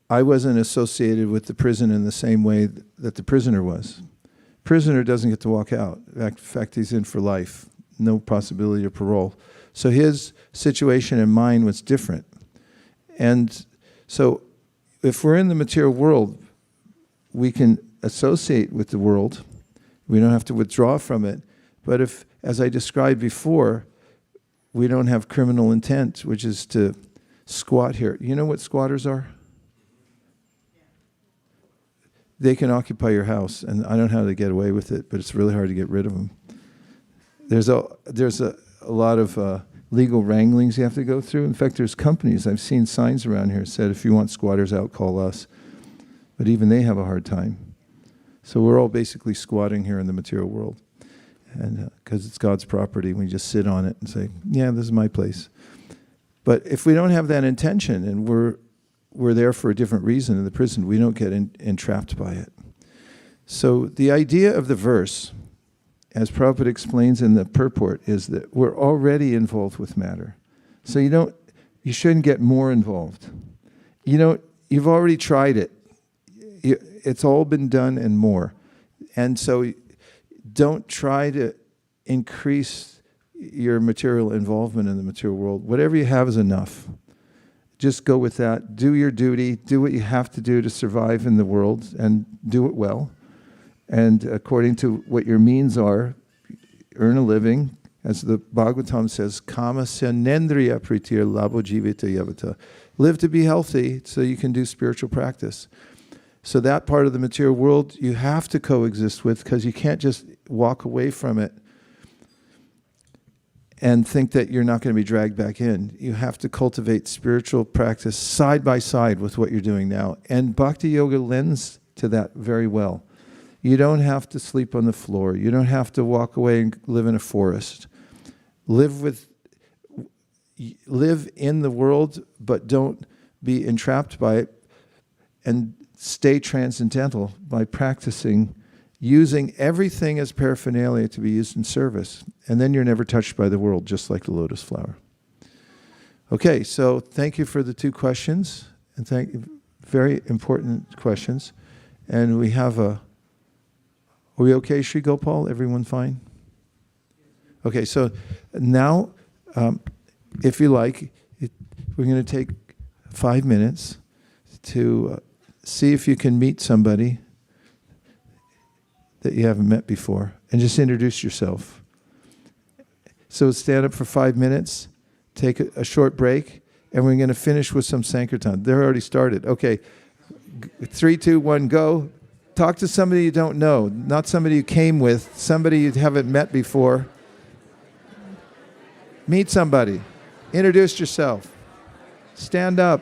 I wasn't associated with the prison in the same way that the prisoner was. Prisoner doesn't get to walk out. In fact, he's in for life. No possibility of parole. So his situation and mine was different. And so if we're in the material world, we can associate with the world. We don't have to withdraw from it. But if, as I described before, we don't have criminal intent, which is to squat here. You know what squatters are? They can occupy your house, and I don't know how to get away with it, but it's really hard to get rid of them. There's a lot of legal wranglings you have to go through. In fact, there's companies, I've seen signs around here that said, if you want squatters out, call us. but even they have a hard time. So we're all basically squatting here in the material world, and because it's God's property, we just sit on it and say, yeah, this is my place. But if we don't have that intention, and we're there for a different reason in the prison, we don't get entrapped by it. So the idea of the verse, as Prabhupada explains in the purport, is that we're already involved with matter. So you shouldn't get more involved. You've already tried it. It's all been done and more. And so don't try to increase your material involvement in the material world. Whatever you have is enough. Just go with that. Do your duty. Do what you have to do to survive in the world, and do it well. And according to what your means are, earn a living. As the Bhagavatam says, kama sanendriya pritir labo jivita yavata. Live to be healthy so you can do spiritual practice. So that part of the material world you have to coexist with, because you can't just walk away from it and think that you're not going to be dragged back in. You have to cultivate spiritual practice side by side with what you're doing now. And Bhakti Yoga lends to that very well. You don't have to sleep on the floor. You don't have to walk away and live in a forest. Live in the world, but don't be entrapped by it, and stay transcendental by practicing using everything as paraphernalia to be used in service. And then you're never touched by the world, just like the lotus flower. Okay, so thank you for the 2 questions, and thank you, very important questions. And we have are we okay, Sri Gopal? Everyone fine? Okay, so now, if you like, we're going to take 5 minutes to see if you can meet somebody that you haven't met before, and just introduce yourself. So stand up for 5 minutes, take a short break, and we're going to finish with some Sankirtan. They're already started. Okay, 3, 2, 1, go. Talk to somebody you don't know, not somebody you came with, somebody you haven't met before. Meet somebody. Introduce yourself. Stand up.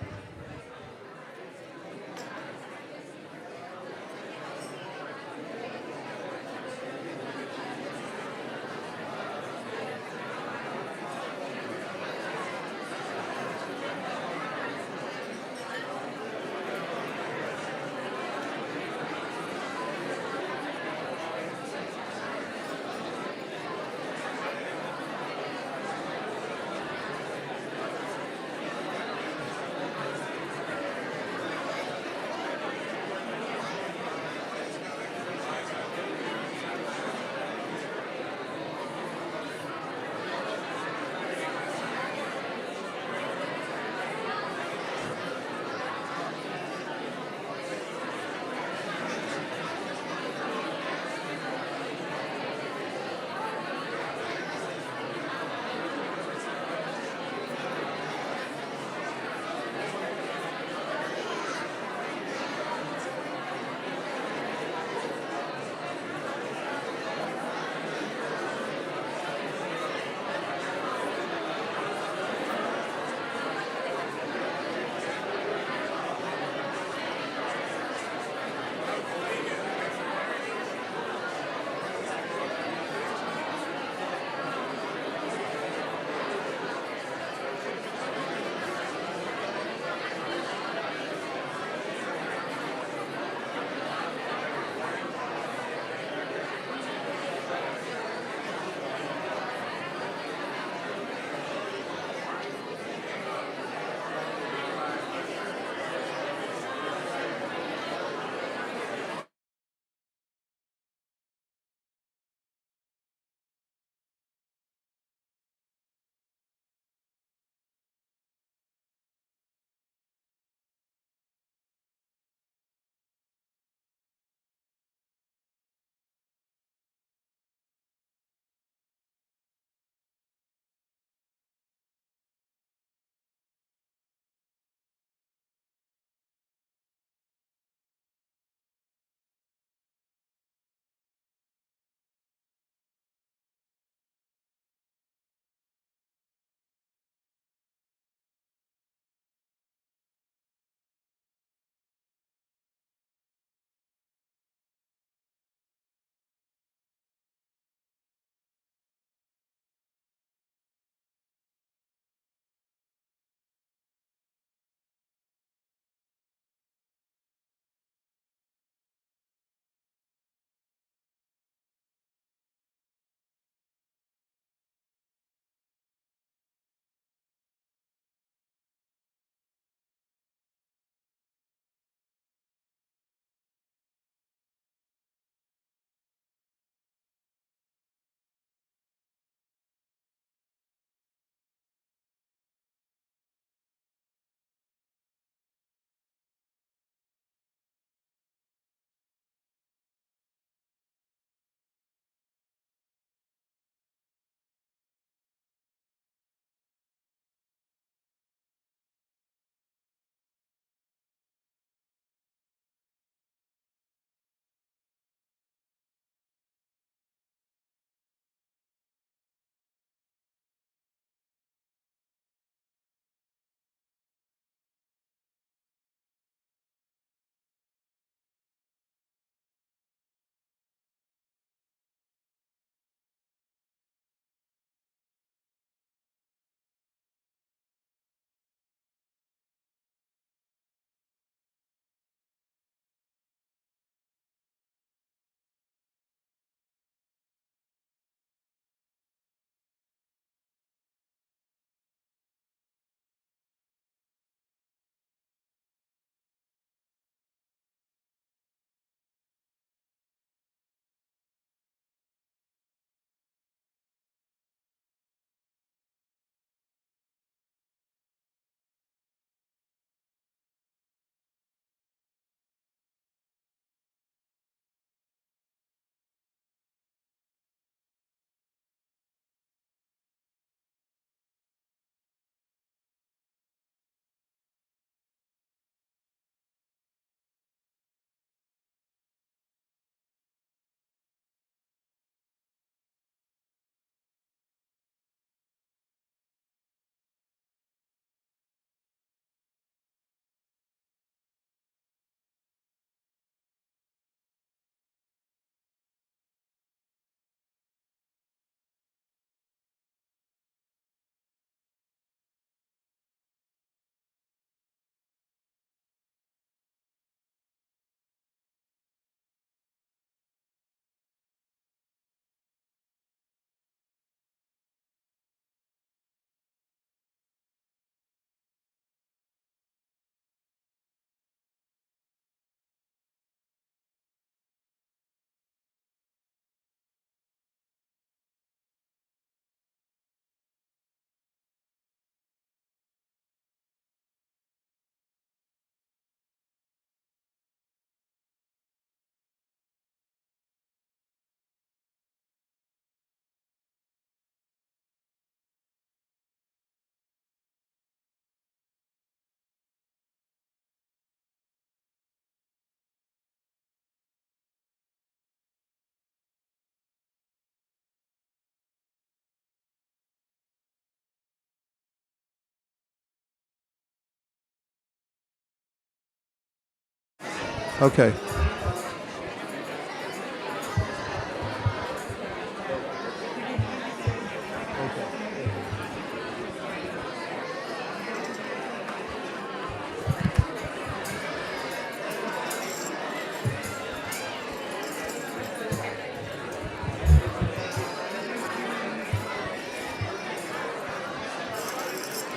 Okay.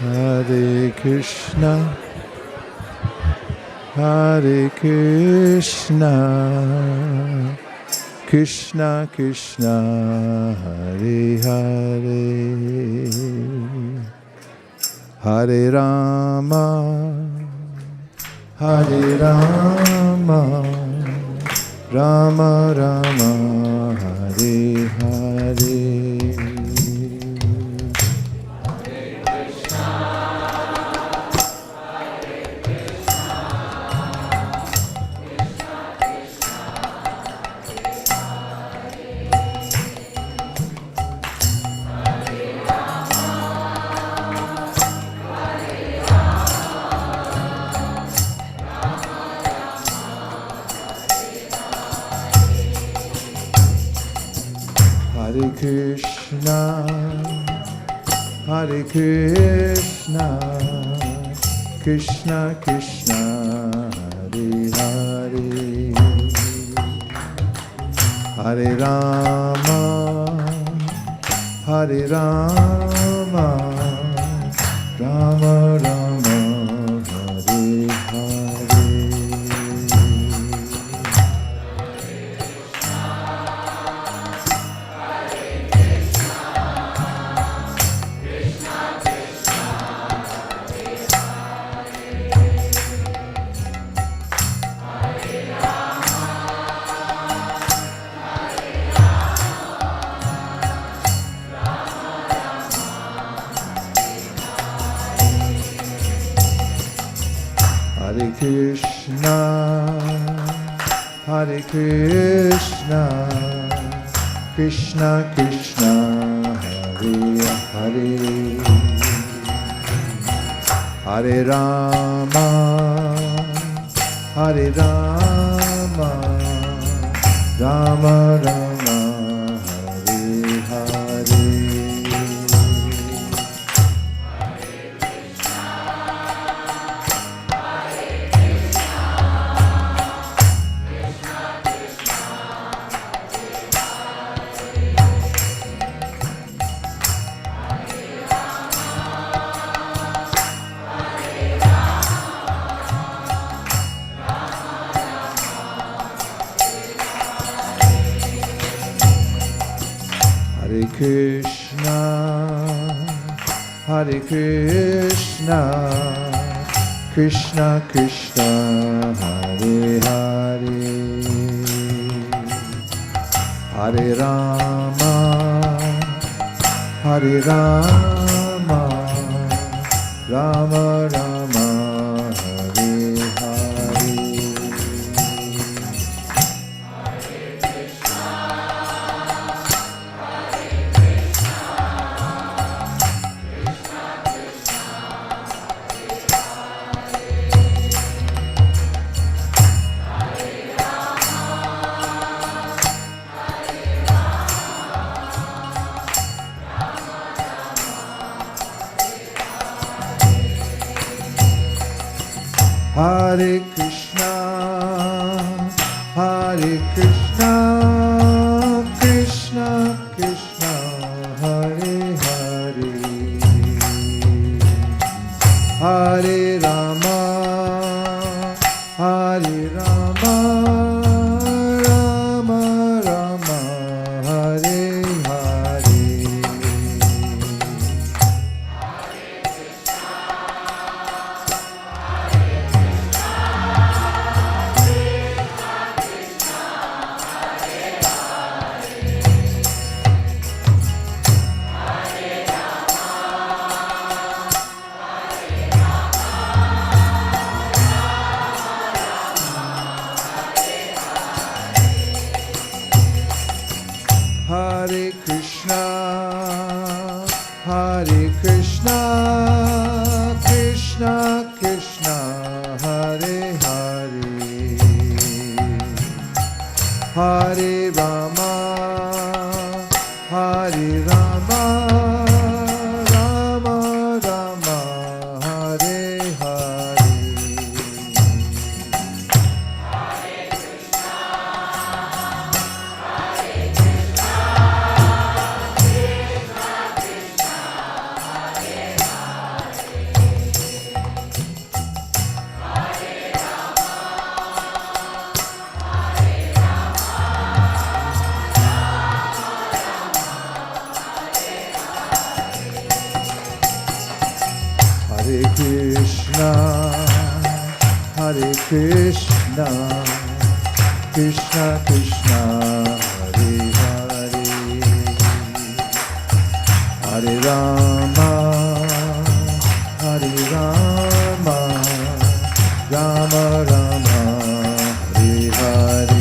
Hare Krishna, Hare Krishna, Krishna Krishna, Hare Hare, Hare Rama, Hare Rama, Rama Rama, Hare Hare. Hare Krishna, Hare Krishna, Krishna Krishna, Hare Hare, Hare Rama, Hare Rama, Rama Rama, Hare Hare. Hare Krishna, Hare Krishna, Krishna Krishna, Hare Hare, Hare Rama, Hare Rama, Rama Rama, Hare Hare. Hare Krishna, Hare Krishna, Krishna Krishna, Hare Hare, Hare Rama, Hare Rama, Rama Rama, Hare Hare. Hare Krishna, Hare Krishna, Krishna Krishna, Hare Hare, Hare Rama, Hare Rama, Rama Rama, Hare Hare. Hare Krishna, Hare Krishna, Krishna Krishna, Hare Hare, Hare Rama, Hare Rama, Rama Rama, Hare Hare. Hare Krishna, Hare Krishna, Krishna Krishna, Hare Hare, Hare Rama, Hare Rama, Rama Rama, Hare Hare.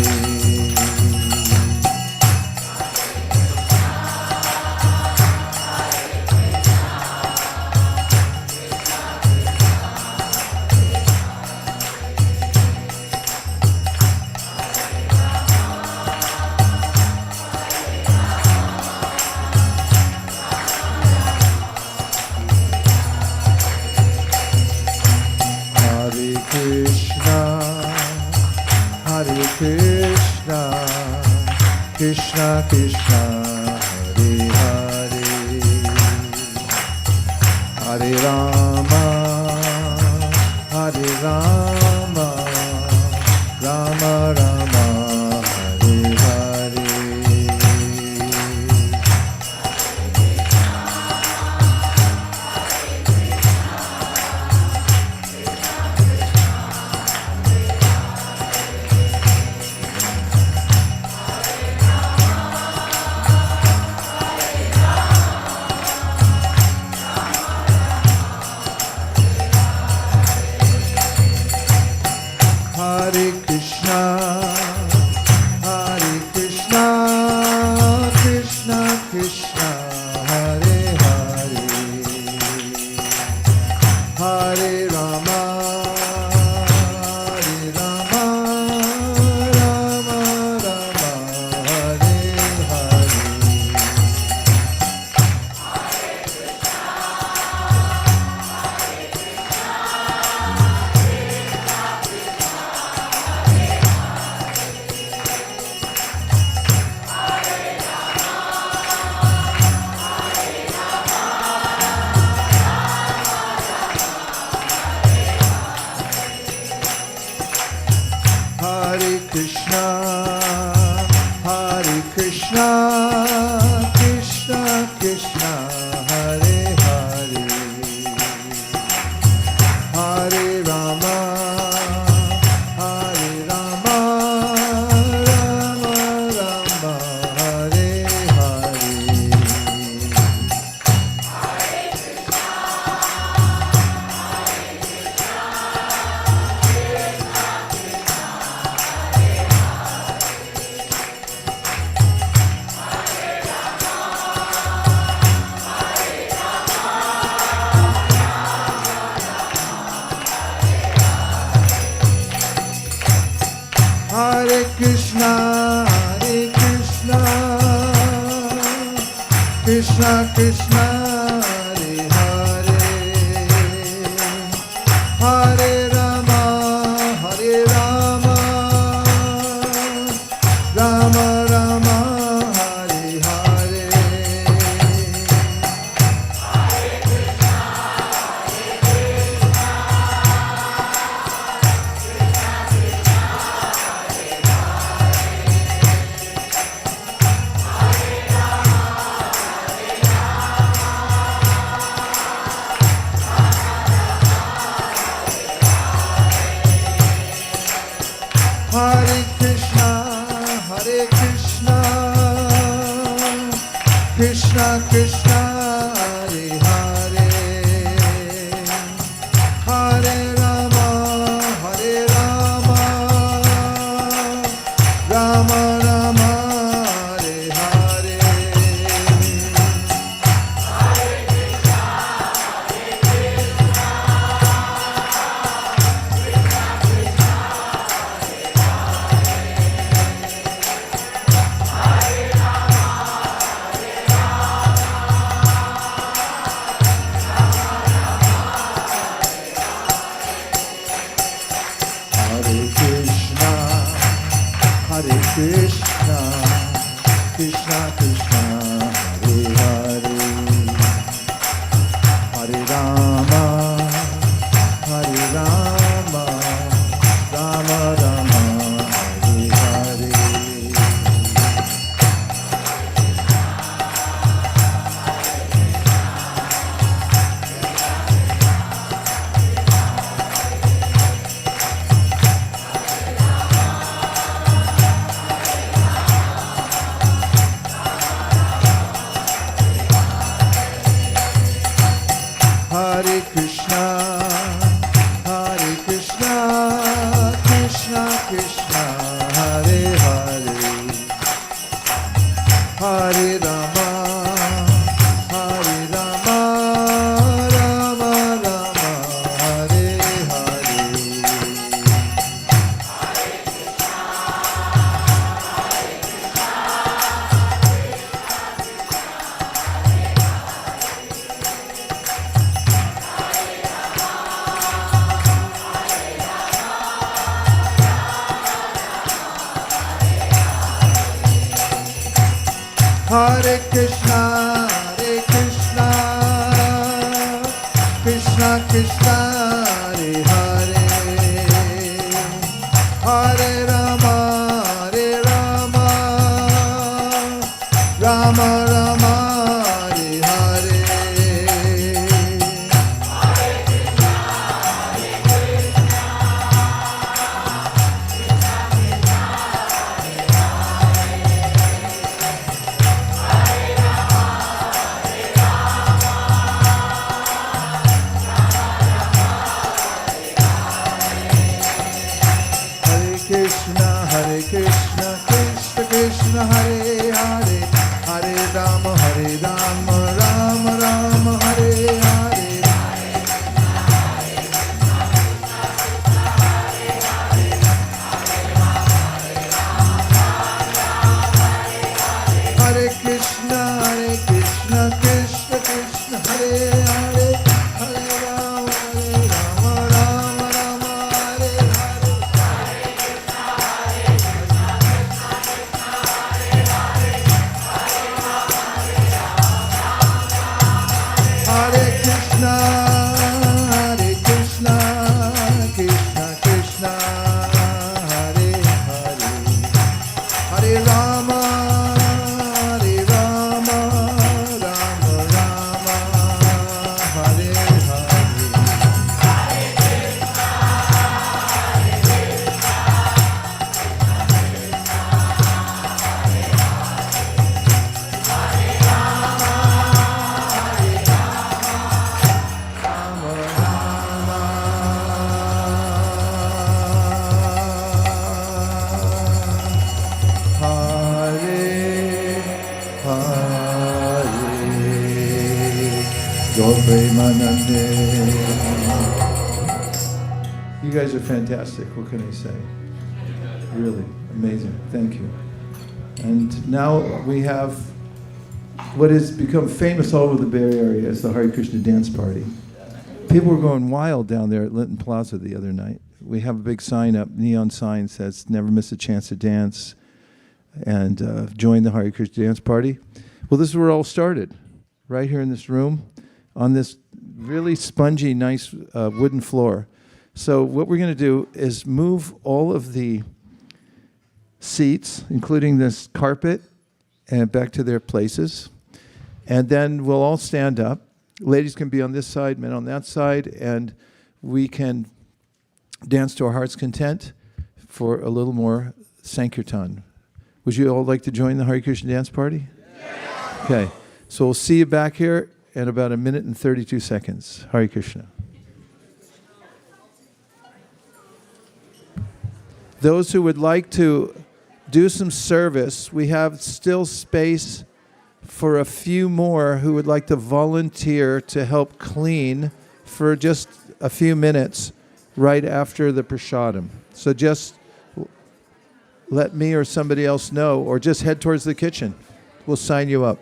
Hare Krishna, Hare Krishna, Krishna Krishna, Hare Hare, Hare Rama, Hare Rama, Rama Rama, Hare Hare. Hare Krishna, Hare Krishna, Krishna Krishna, Hare Hare, Hare Rama, Hare Rama, Rama Rama, Hare Hare. Hare Krishna, Hare Krishna, Krishna Krishna, Hare Hare, Hare Rama, Hare Rama, Rama Rama, Hare Hare. Hare Krishna, Hare Krishna, Krishna Krishna, Hare Hare, Hare Rama, Hare Rama, Rama Rama, Hare Hare. Hare Krishna, Hare Krishna, Krishna Krishna, Hare Hare, Hare Rama, Hare Rama, Rama Rama, Hare Hare. Hare Krishna, Krishna Krishna, Hare Hare, Hare Rama, Hare Rama, Rama Rama, Hare Hare. Hare Krishna, Krishna Krishna, Hare Hare, Hare Rama, Rama Rama, Hare Hare. Hare Krishna, Krishna Krishna, Hare Hare, Hare Rama, Rama Rama, Hare Hare. Hare Krishna, Krishna Krishna, Hare Hare, Hare Rama, Rama Rama, Hare Hare. Hare Krishna, Krishna Krishna, Hare Hare, Hare Rama, Rama Rama, Hare Hare. Hare Krishna, Krishna Krishna, Hare Hare, Hare Rama, Rama Rama, Hare Hare. You guys are fantastic. What can I say? Really amazing. Thank you. And now we have what has become famous all over the Bay Area as the Hare Krishna dance party. People were going wild down there at Linton Plaza the other night. We have a big sign up, neon sign says, "Never miss a chance to dance," and join the Hare Krishna dance party. Well, this is where it all started, right here in this room, on this really spongy, nice wooden floor. So what we're going to do is move all of the seats, including this carpet, and back to their places. And then we'll all stand up. Ladies can be on this side, men on that side, and we can dance to our heart's content for a little more Sankirtan. Would you all like to join the Hare Krishna dance party? Yeah. Okay, so we'll see you back here in about 1 minute and 32 seconds. Hare Krishna. Those who would like to do some service, we have still space for a few more who would like to volunteer to help clean for just a few minutes right after the prasadam. So just let me or somebody else know, or just head towards the kitchen. We'll sign you up.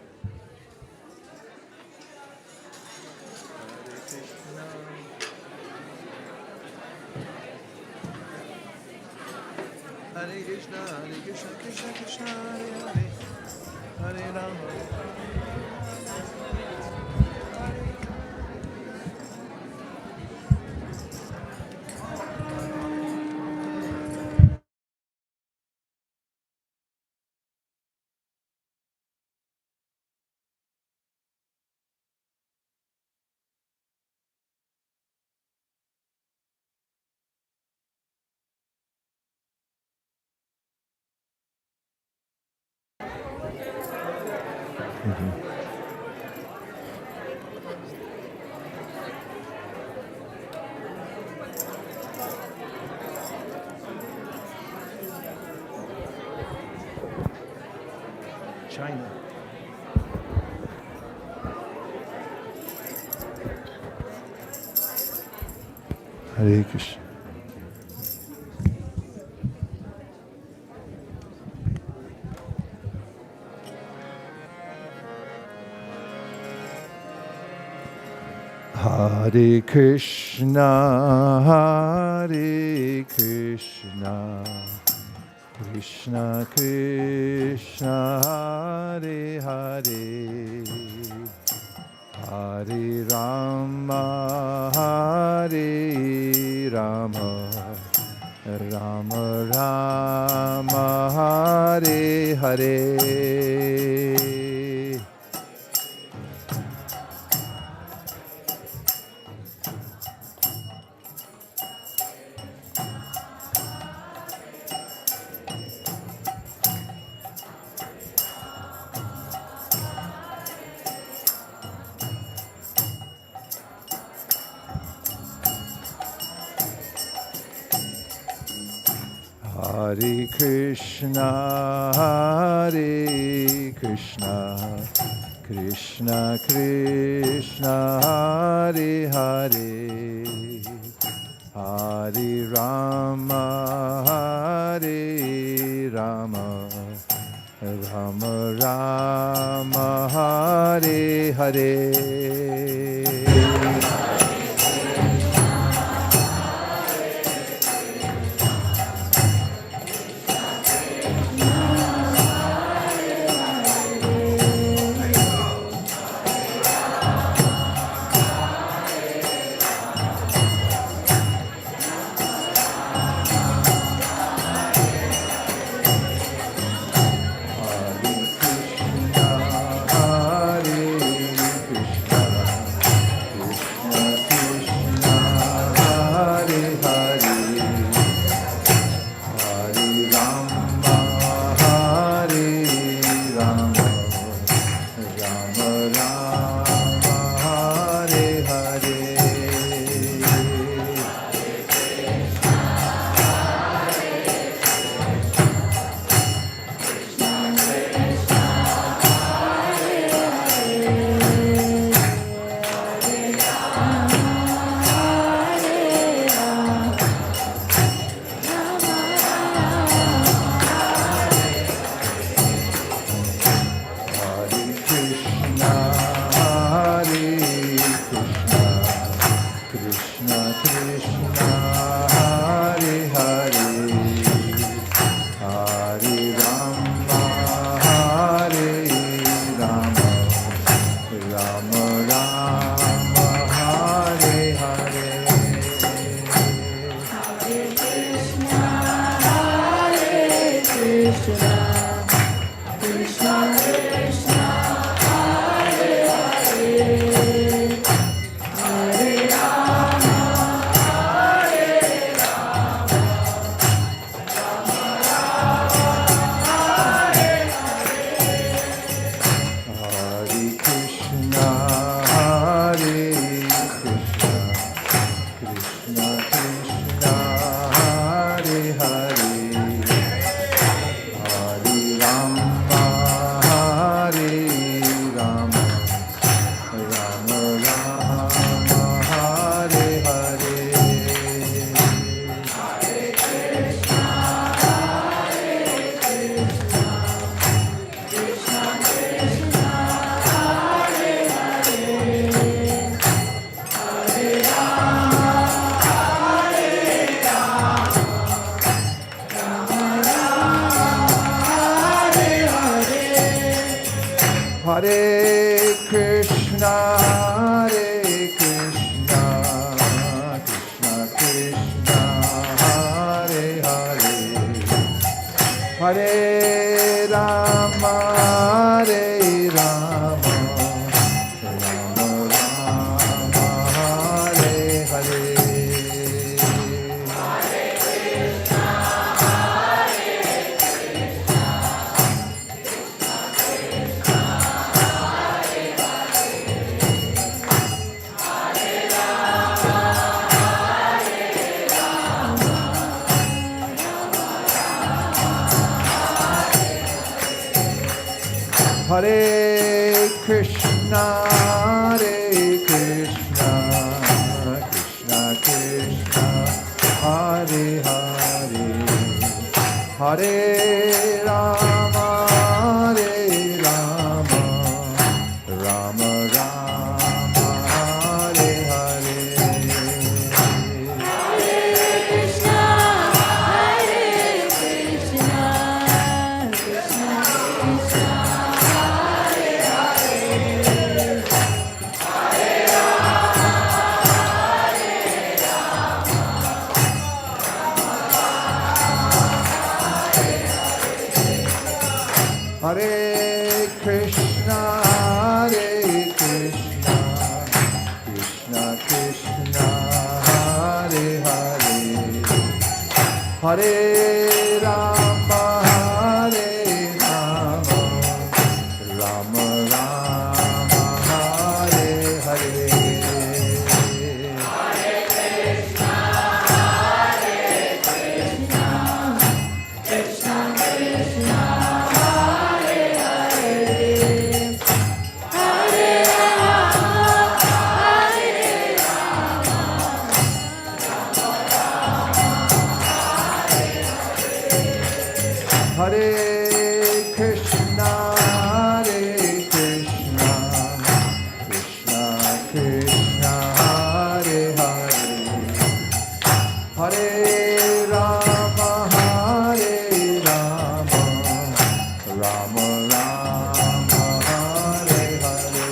Krishna Krishna, Hare Hare, Hare Rama. China. Hare Krishna. Hare Krishna, Hare Krishna, Krishna Krishna, Hare Hare, Hare Rama, Hare Rama, Rama Rama, Hare Hare. Hare Krishna, Hare Krishna, Krishna Krishna, Hare Hare, Hare Rama, Hare Rama, Rama Rama, Hare Hare. Krishna Hare Krishna, Krishna Krishna, Hare Hare, Hare Rama, Rama Rama, Hare Hare. Hare Krishna, Krishna Krishna, Hare Hare, Hare Rama, Rama Rama, Hare Hare. Hare Krishna, Krishna Krishna, Hare Hare, Hare Rama, Rama Rama, Hare Hare. Hare Krishna, Krishna Krishna, Hare Hare, Hare Rama, Rama Rama, Hare Hare.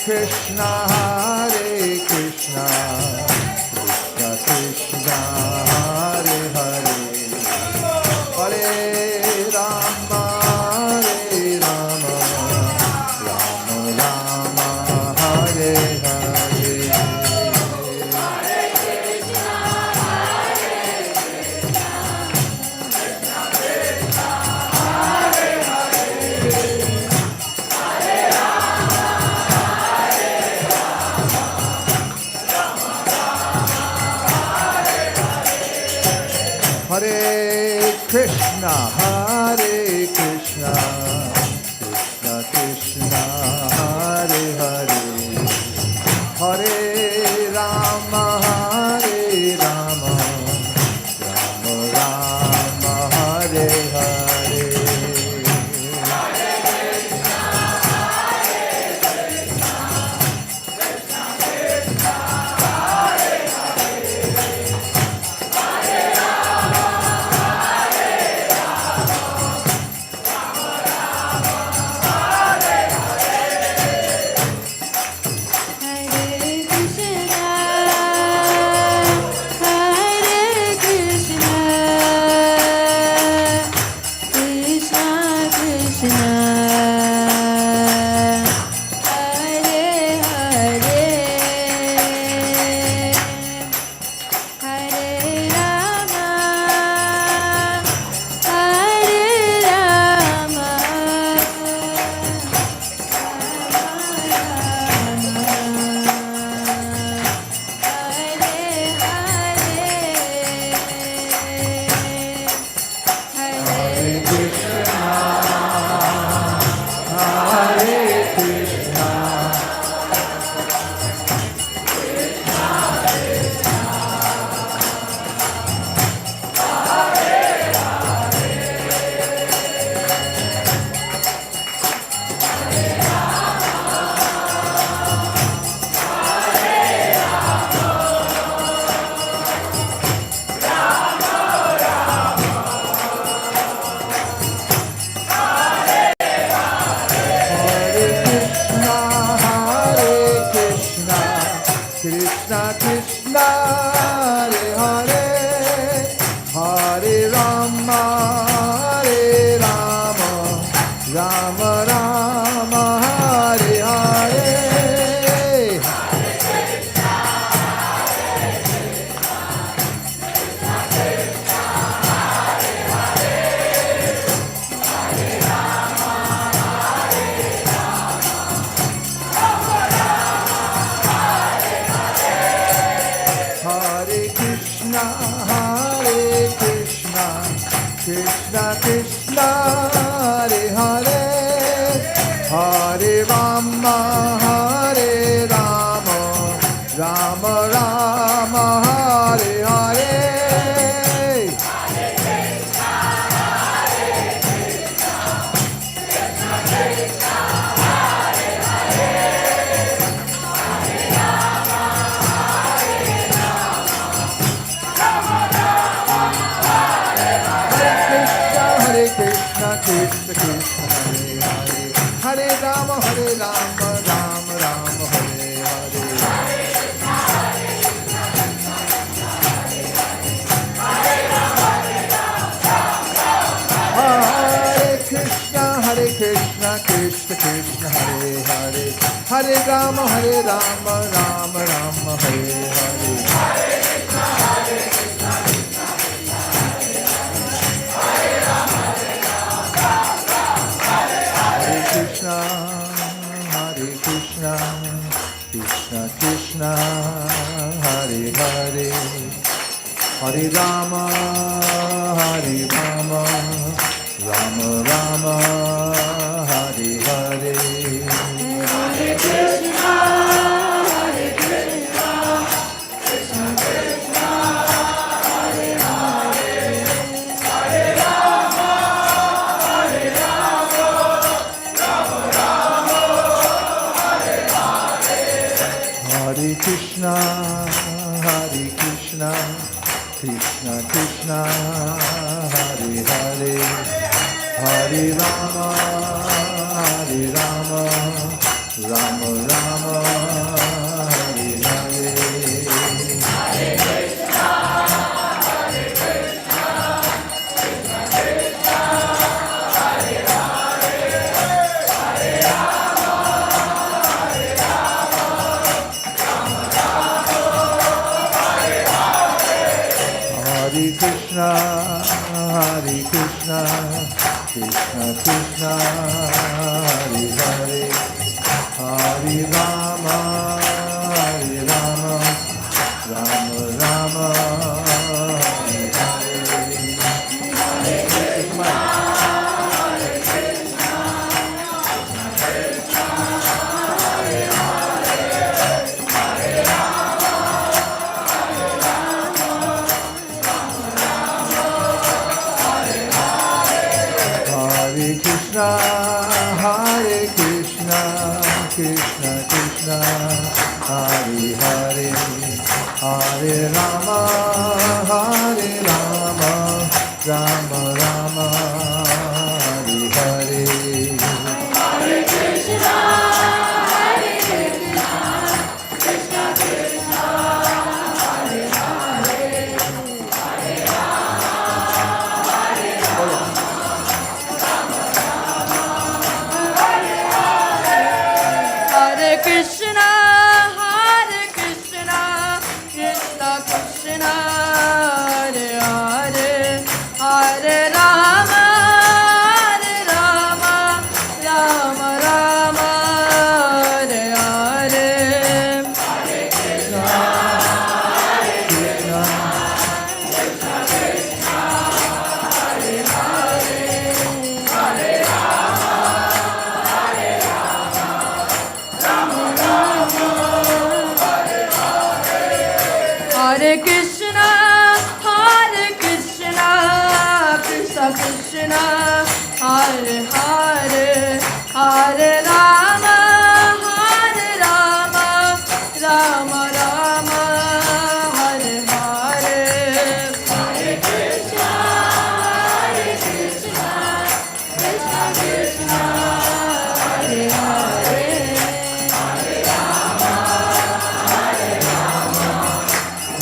Krishna, Hare Krishna, Krishna Krishna, Hare Hare, Hare Rama, Hare Rama, Rama Rama, Hare Hare. Hare Krishna, Hare Krishna, Krishna Krishna, Hare Hare, Hare Rama, Hare Rama, Rama Rama, Hare Hare. Krishna Krishna, Hare Hare, Hare Rama, Hare Rama, Rama Rama, Hare Hare. Hare Krishna, Hare Krishna, Krishna Krishna, Hare Hare, Hare Rama, Hare Rama, Rama Rama, Hare Hare. Krishna Krishna, Hare Hare, Hare Rama, Rama Rama, Hare Hare. Hare Krishna, Krishna Krishna, Hare Hare, Hare Rama, Rama Rama, Hare Hare. Krishna, Hare Krishna, Krishna Krishna, Hare Hare, Hare Rama, Rama Rama, Hare Hare. Hare Krishna, Krishna Krishna, Hare Hare, Hare Rama, Hare Krishna, Krishna Krishna, Hare Hare, Hare Rama, Rama Krishna, Hare Krishna, Krishna Krishna, Hare Hare, Hare Rama, Hare Rama, Rama Rama, Hare Hare. Hare Krishna, Hare Krishna, Krishna Krishna, Hare Hare, Hare Rama, Hare Rama, Rama Rama, Hare Hare. Hare Krishna, Hare Krishna, Krishna Krishna, Hare Hare, Hare Rama, Hare Rama. Hare Krishna, Krishna Krishna, Hare Hare, Hare Rama, Rama Rama, Hare Hare. Hare Krishna, Hare Krishna, Krishna Krishna, Hare Hare, Hare Rama, Hare Rama, Rama Rama, Hare Hare. Hare Krishna, Krishna Krishna, Hare Hare, Hare Rama, Rama Rama, Hare Hare. Hare Krishna, Hare Krishna, Krishna Krishna, Hare Hare, Hare Rama, Hare Rama, Rama Rama, Hare Hare. Hare Krishna, Krishna Krishna, Hare Hare, Hare Rama,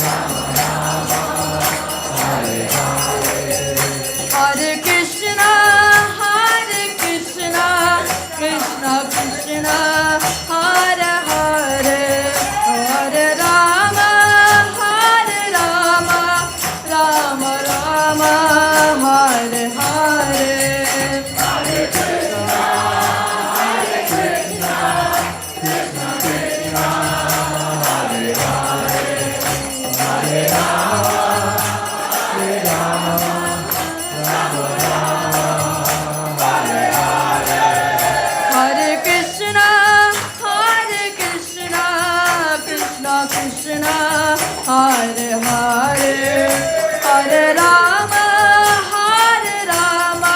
Rama Rama, Hare Hare. Hare Krishna, Hare Krishna, Krishna Krishna, Hare Hare, Hare Rama, Hare Rama, Rama Rama, Hare Hare. Hare Krishna, Krishna Krishna, Hare Hare, Hare Rama, Rama Rama, Hare Hare. Hare Krishna, Hare Krishna, Krishna Krishna, Hare Hare, Hare Rama, Hare Rama,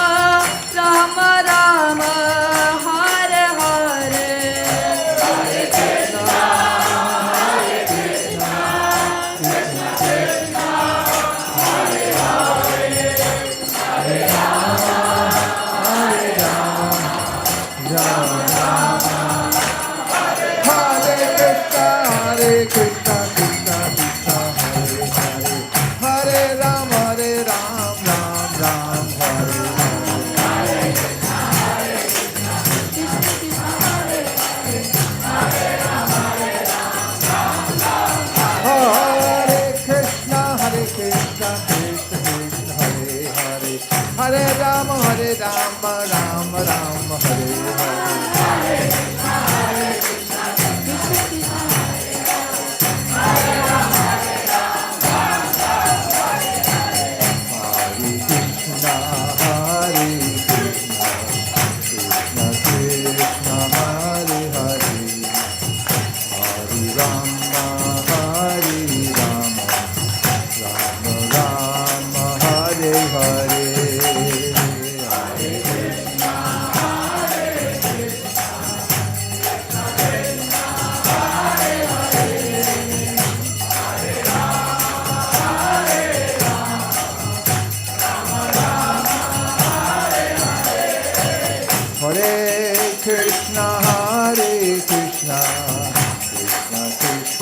Rama Rama. Hare Krishna, Krishna Krishna, Hare Hare, Hare Rama, Ram Ram, Hare Hare. Hare Krishna, Krishna Krishna, Hare Hare, Hare Rama, Rama Rama, Hare Hare. Hare Krishna, Hare Krishna, Krishna Krishna, Hare Hare, Hare Rama, Hare Rama, Rama Rama, Hare Hare, Hare Krishna, Hare Krishna, Krishna Krishna, Hare Hare, Hare Rama, Hare Rama, Rama Rama, Hare Hare. Hare Krishna, Krishna Krishna,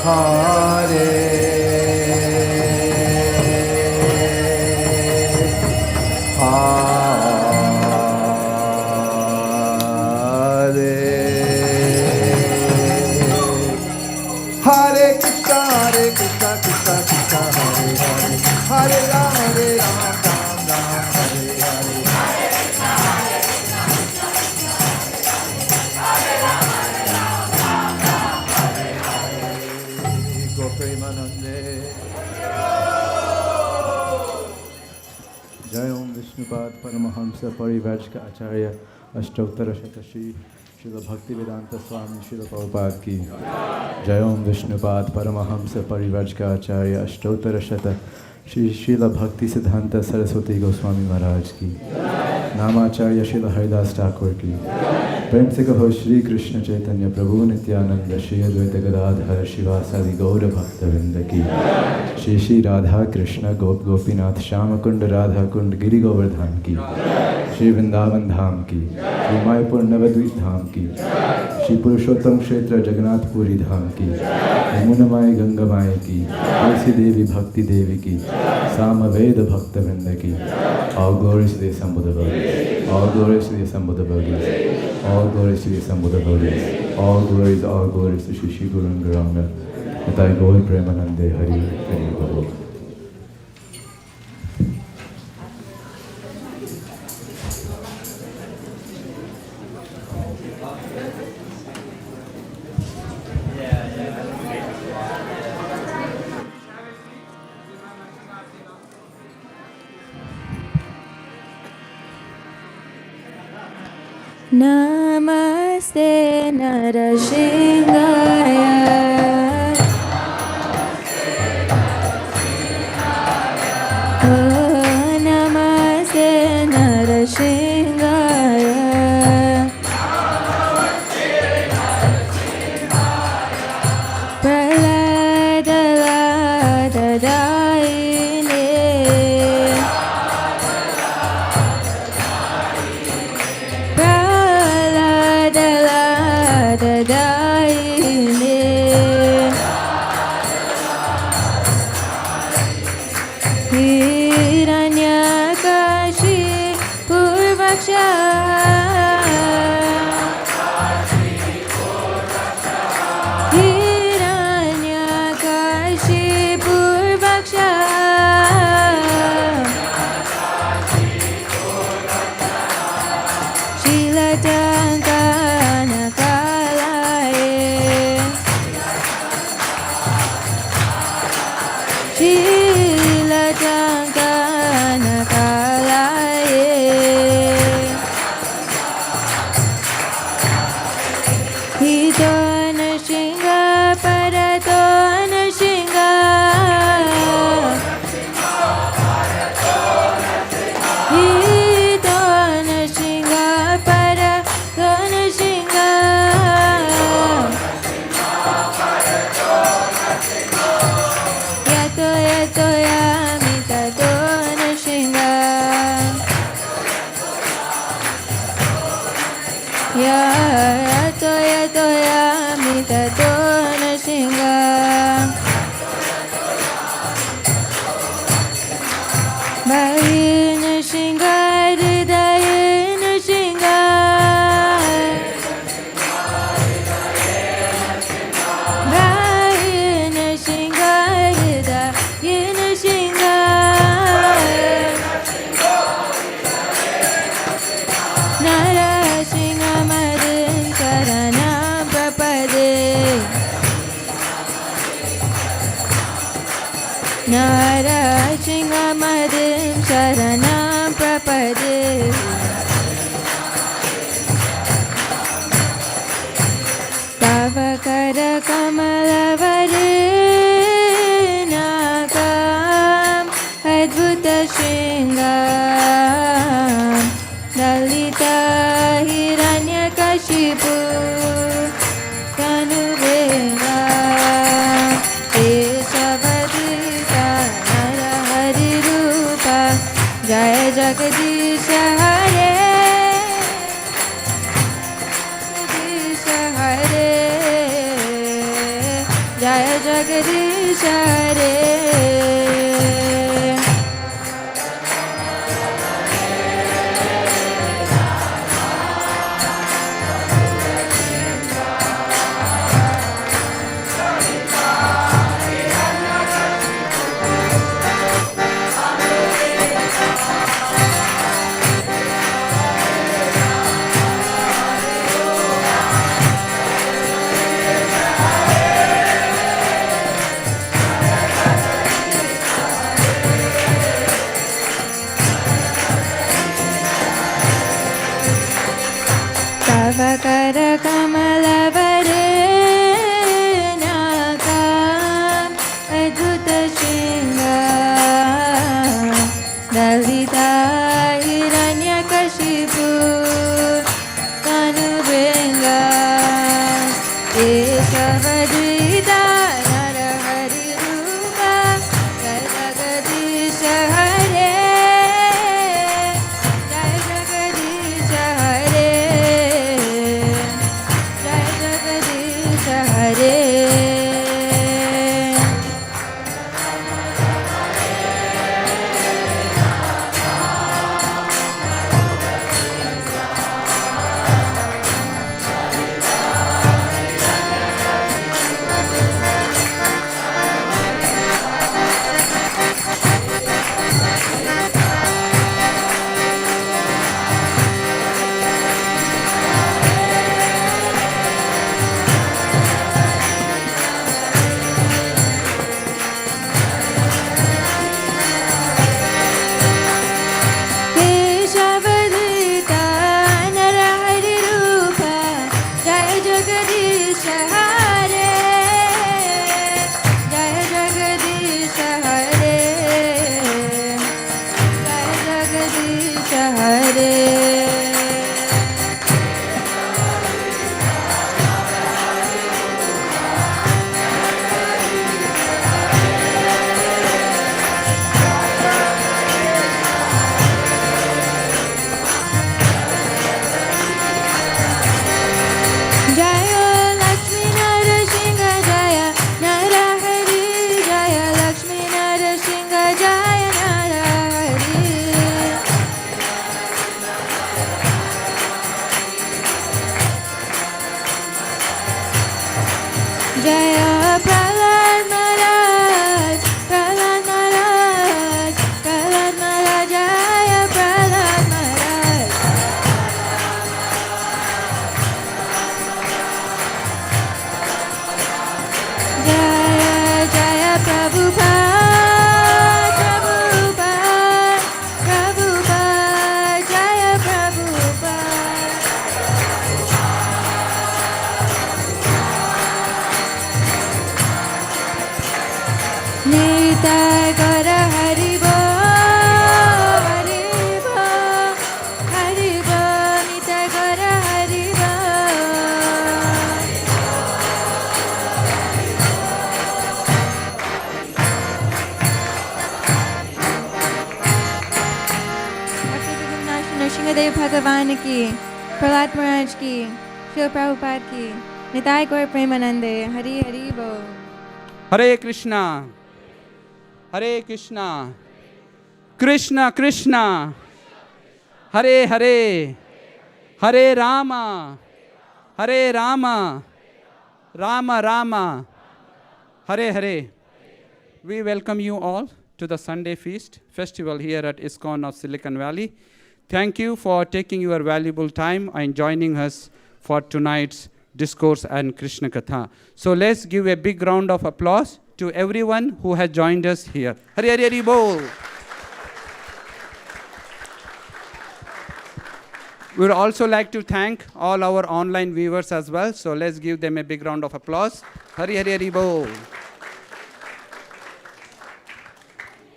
Hare Hare Krishna, Krishna Krishna, Hare Hare, Hare Ram, Ram Ram, Hare Hare. Go Premanande. Jai Om Vishnupad Paramahamsa Parivrajka Acharya Ashtottara Shatashi Srila Bhaktivedanta Swami Srila Prabhupada ki. Jai Om Vishnupad Paramahamsa Parivrajka Acharya Ashtottara Shata Shri Srila Bhakti Siddhanta Saraswati Goswami Maharaj ki. Namacharya Srila Haridas Thakur ki. Prem se kaho Shri Krishna Chaitanya Prabhu Nityananda Shri Advaita Gadadhara Shivasadi Gaura Bhakta Vrinda ki. Shri Shri Radha Krishna Gop Gopinath Shama Kund Radha Kund Giri Govardhan ki. Shri Vrindavan Dham ki. Shri Mayapur Navadvip Dham ki. Shri Purushottam Kshetra Jagannath Puri Dham ki. Yamuna Mai Ganga Mai ki. Tulsi Devi Bhakti Devi ki. Sama Veda Bhakta Vrinda ki. All glories to the assembled devotees. All glories to the assembled devotees. All glories to the assembled devotees. All glories to Shri Shri Guru and Gauranga. Nitai Gaur Premanande Hari Hari Bol. Namaste Narashingaya. Oh, Namaste Narashingaya. Praladadadaine. Hiranyakashi Purvaksha. Hiranyakashi Purvaksha. Shilatankana Kalaye. Shilatankana Kalaye. Hitona Shinga Paratona Shinga. Hitona Shinga Paratona Shinga. Yato Yato Yamita Tona Shinga. Yato Yato Yamita Tona Shinga. Bahina Shinga Hridayena Shinga. Bahina Shinga Hridayena Shinga. Narashinga Madin Saranam Prapade. Narashinga Madin Saranam Prapade. Tavakara Kamalavarnakam Advuta Shingam Dalita Hiranyakashipu Kanuvena Eshavadita Narahari Rupa Jaya Jagadisha Hare. Jagadisha Hare. Jaya जय जगदीश हरे कर कमल वरे नाका अद्भुत श्रृंगार दलिता हिरण्यकशिपु तनुभृंगा केशवद्विता नरहरि रूपा जय जगदीश हरे जय जगदीश हरे हरे भगवान की, प्रहलाद महाराज की, शिल प्रभुपाद की, निताय गौर प्रेमानंदे, हरि हरि बोल। हरे Krishna Krishna Krishna Hare Hare Hare Rama Ram Rama Hare Hare. We welcome you all to the Sunday Feast Festival here at ISKCON of Silicon Valley. Thank you for taking your valuable time and joining us for tonight's discourse and Krishna Katha. So let's give a big round of applause to everyone who has joined us here. Hari Hari Hari Bol. We would also like to thank all our online viewers as well. So let's give them a big round of applause. Hari Hari Hari Bol.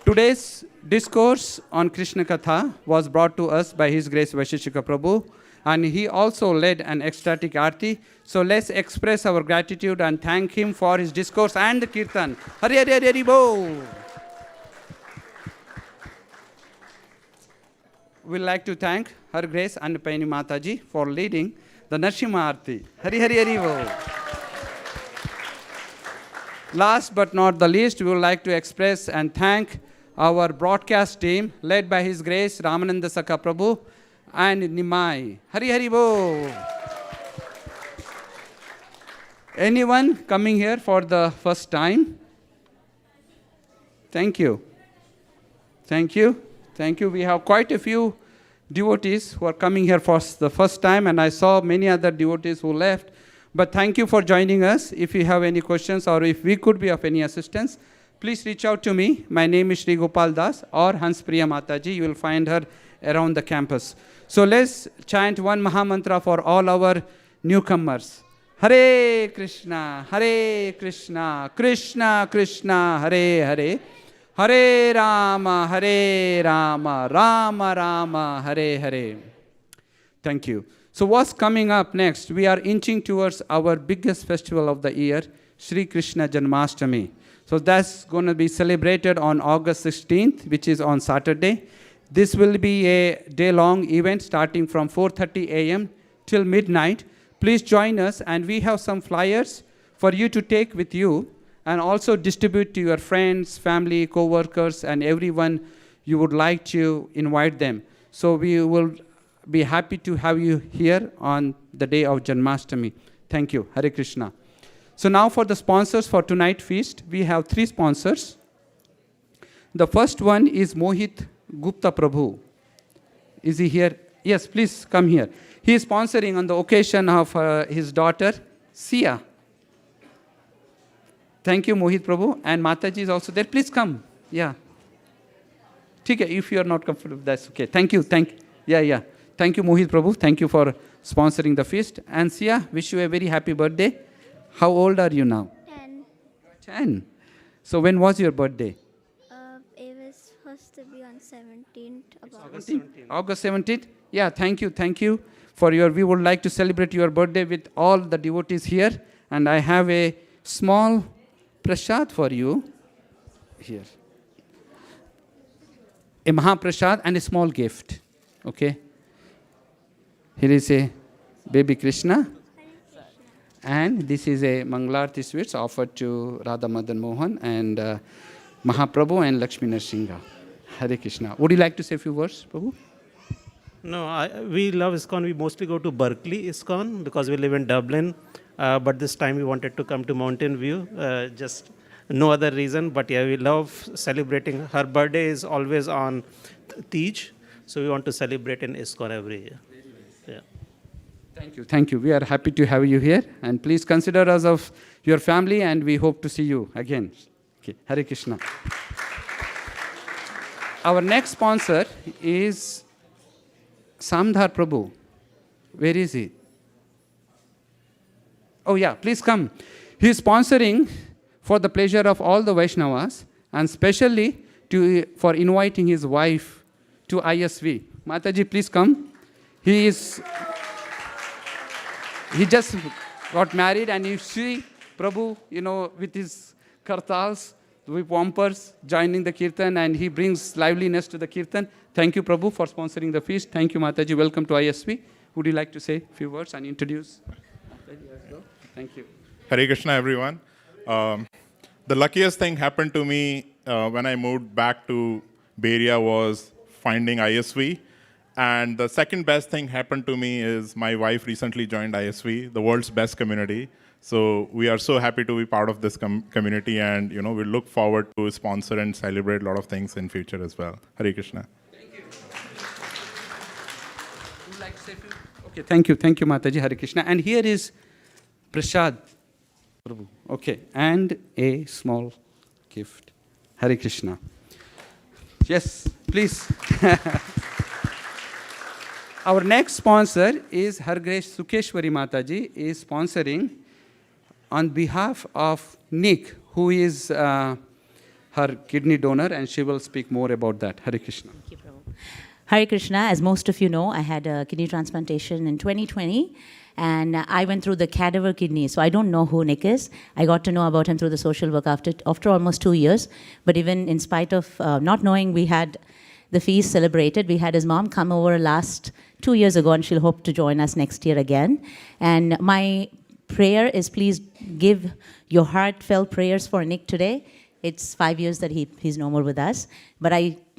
Today's discourse on Krishna Katha was brought to us by His Grace Vaisesika Prabhu, and he also led an ecstatic aarti. So let's express our gratitude and thank him for his discourse and the Kirtan. Hari Hari Hari Hari Bol. We'd like to thank Her Grace Annapayani Mataji for leading the Narsimha Aarti. Hari Hari Hari Bol. Last but not the least, we would like to express and thank our broadcast team led by His Grace Ramananda Saka Prabhu and Nimai. Hari Hari Bo. Anyone coming here for the first time? Thank you. Thank you. Thank you. We have quite a few devotees who are coming here for the first time, and I saw many other devotees who left. But thank you for joining us. If you have any questions or if we could be of any assistance, please reach out to me. My name is Sri Gopal Das or Hanspriya Mataji. You will find her around the campus. So let's chant one Mahamantra for all our newcomers. Hare Krishna, Krishna Krishna, Hare Hare. Hare Rama, Rama Rama, Hare Hare. Thank you. So what's coming up next? We are inching towards our biggest festival of the year, Sri Krishna Janmashtami. So that's going to be celebrated on August 16th, which is on Saturday. This will be a day-long event starting from 4:30 a.m. till midnight. Please join us, and we have some flyers for you to take with you and also distribute to your friends, family, co-workers, and everyone you would like to invite them. So we will be happy to have you here on the day of Janmashtami. Thank you. Hare Krishna. So now for the sponsors for tonight's feast, we have 3 sponsors. The first one is Mohit Gupta Prabhu. Is he here? Yes, please come here. He is sponsoring on the occasion of his daughter, Sia. Thank you, Mohit Prabhu. And Mataji is also there. Please come. Yeah. If you are not comfortable, that's okay. Thank you. Thank you, Mohit Prabhu. Thank you for sponsoring the feast. And Sia, wish you a very happy birthday. How old are you now? 10. 10. So when was your birthday? It was supposed to be on 17th. August 17th? Yeah, thank you. Thank you for we would like to celebrate your birthday with all the devotees here. And I have a small prasad for you here. A Mahaprasad and a small gift. Okay? Here is a baby Krishna. And this is a Mangalarti sweets offered to Radha Madan Mohan and Mahaprabhu and Lakshmi Narsingha. Hare Krishna. Would you like to say a few words, Prabhu? No, we love ISKCON. We mostly go to Berkeley ISKCON because we live in Dublin. But this time we wanted to come to Mountain View. Just no other reason. But yeah, we love celebrating. Her birthday is always on Tej. So we want to celebrate in ISKCON every year. Yeah. Thank you. Thank you. We are happy to have you here. And please consider us of your family, and we hope to see you again. Okay. Hare Krishna. Our next sponsor is Samdhar Prabhu. Where is he? Oh yeah, please come. He is sponsoring for the pleasure of all the Vaishnavas and specially for inviting his wife to ISV. Mataji, please come. He just got married, and you see Prabhu, with his kartals, with pompers, joining the Kirtan, and he brings liveliness to the Kirtan. Thank you, Prabhu, for sponsoring the feast. Thank you, Mataji. Welcome to ISV. Would you like to say a few words and introduce? Thank you. Hare Krishna, everyone. The luckiest thing happened to me when I moved back to Bay Area was finding ISV. And the second best thing happened to me is my wife recently joined ISV, the world's best community. So we are so happy to be part of this community, and we look forward to sponsor and celebrate a lot of things in future as well. Hare Krishna. Thank you. Would you like to say a few? Okay, thank you. Thank you, Mataji. Hare Krishna. And here is Prasad. Prabhu. Okay, and a small gift. Hare Krishna. Yes, please. Our next sponsor is Her Grace Sukeshwari Mataji, is sponsoring on behalf of Nick, who is her kidney donor, and she will speak more about that. Hare Krishna. Thank you, Prabhu. Hare Krishna. As most of you know, I had a kidney transplantation in 2020, and I went through the cadaver kidney. So I don't know who Nick is. I got to know about him through the social work after almost 2 years. But even in spite of not knowing, we had the feast celebrated. We had his mom come over last 2 years ago, and she'll hope to join us next year again. And my prayer is please give your heartfelt prayers for Nick today. It's 5 years that he's no more with us. But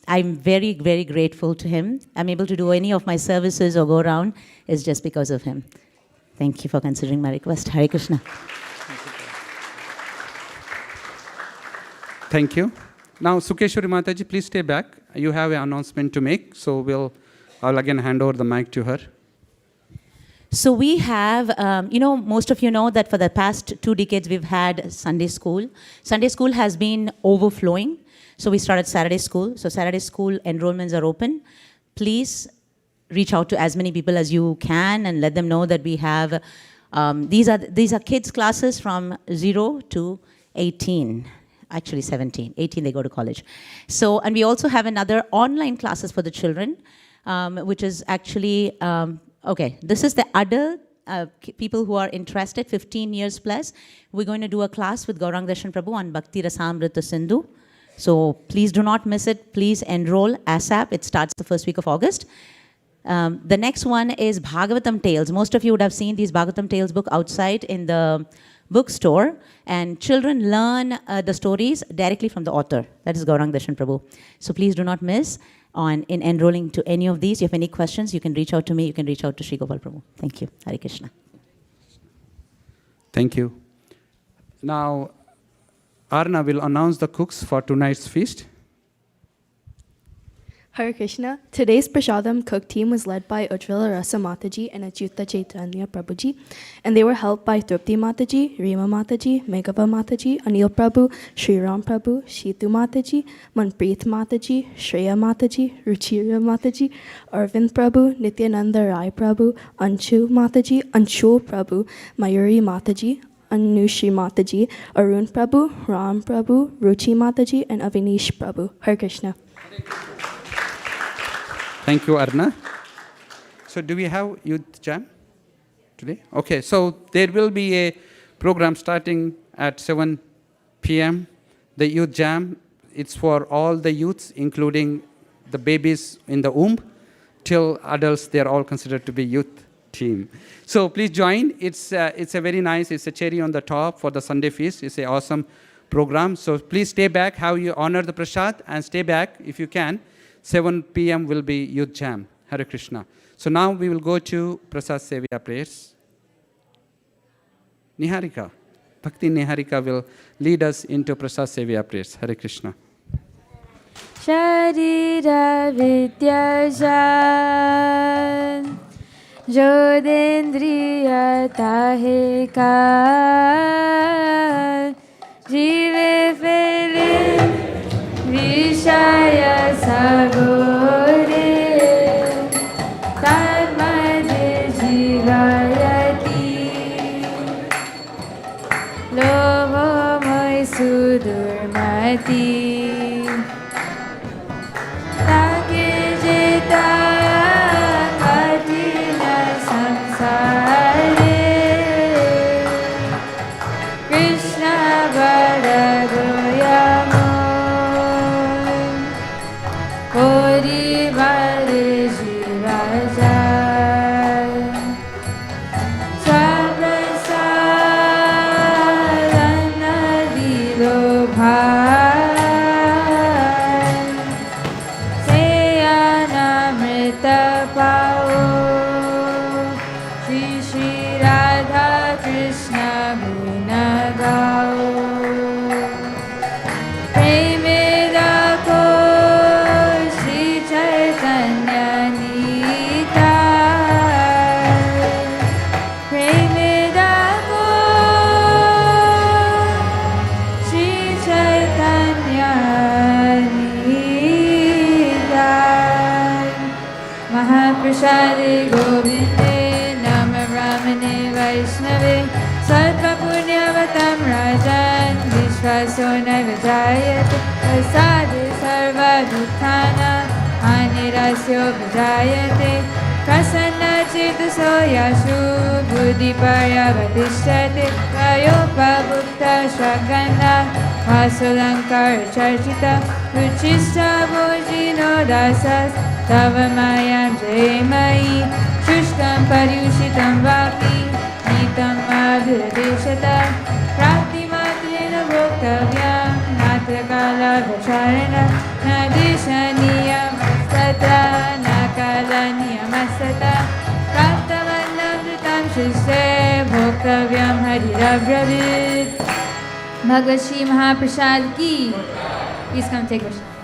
I'm very, very grateful to him. I'm able to do any of my services or go around is just because of him. Thank you for considering my request. Hare Krishna. Thank you. Now, Sukeshwari Mataji, please stay back. You have an announcement to make, so I'll again hand over the mic to her. So we have, most of you know that for the past 2 decades we've had Sunday school. Sunday school has been overflowing. So we started Saturday school. So Saturday school enrollments are open. Please reach out to as many people as you can and let them know that we have, these are kids classes from 0 to 18. Actually 17, 18 they go to college. So, and we also have another online classes for the children, which is actually, this is the adult people who are interested, 15 years plus. We're going to do a class with Gaurang Darshan Prabhu on Bhakti Rasamrita Sindhu. So please do not miss it. Please enroll ASAP. It starts the first week of August. The next one is Bhagavatam Tales. Most of you would have seen these Bhagavatam Tales book outside in the bookstore, and children learn the stories directly from the author. That is Gaurang Darshan Prabhu. So please do not miss in enrolling to any of these. If you have any questions, you can reach out to me. You can reach out to Sri Gopal Prabhu. Thank you. Hare Krishna. Thank you. Now, Arna will announce the cooks for tonight's feast. Hare Krishna. Today's Prashadam cook team was led by Ujjvala Rasa Mataji and Achyuta Chaitanya Prabhuji, and they were helped by Trupti Mataji, Rima Mataji, Meghava Mataji, Anil Prabhu, Sri Ram Prabhu, Shitu Mataji, Manpreet Mataji, Shreya Mataji, Ruchira Mataji, Arvind Prabhu, Nityananda Rai Prabhu, Anshu Mataji, Anshu Prabhu, Mayuri Mataji, Anushri Mataji, Arun Prabhu, Ram Prabhu, Ruchi Mataji, and Avinish Prabhu. Hare Krishna. Thank you, Arna. So do we have Youth Jam today? Okay, so there will be a program starting at 7 p.m. The Youth Jam, it's for all the youths, including the babies in the womb, till adults. They're all considered to be youth team. So please join. It's a very nice, it's a cherry on the top for the Sunday feast. It's an awesome program. So please stay back, how you honor the prasad, and stay back if you can. 7 p.m. will be Youth Jam. Hare Krishna. So now we will go to Prasad Sevya prayers. Niharika. Bhakti Niharika will lead us into Prasad Sevya prayers. Hare Krishna. Sharira Vidyajan Jodendriya Tahe Ka Jive Fele Vishaya Sagore Tanmade Jivayati Loho Moy Sudurmati Take Jeta Katina Samsare Krishna Badagoyamo Kori Vare Jiraja Swaprasadana Dilo Bhai Seyanamrita Pao Shri Shri Radha Krishna Guna Gao Premida Ko Shri Chaitanya Nitai Premida Ko Shri Chaitanya Nitai Mahaprasade Govinde Nama Brahmane Vaishnave Sarva Punyavatam Rajan Vishvaso Navajayate Prasade Sarva Dukkana Anirasyo Vajayate Prasanna Chetaso Yashu Buddhi Paryavatishate Kayopa Bhukta Shaganda Vasulankar Charchita Ruchista Bhojino Dasas Tava Mayam Jai Mai Shushkam Paryushitam Bhakti Nitam दुरदेशत प्राप्तिमात्रेण भोक्तव्यं नात्र कालावचारेण न देशनियमस्तत्र न कालनियमस्तत्र प्राप्तमन्नमृतं शिष्ये भोक्तव्यं हरिरब्रवीत्। Bhagavad Shri Mahaprasad ki. Please come take worship.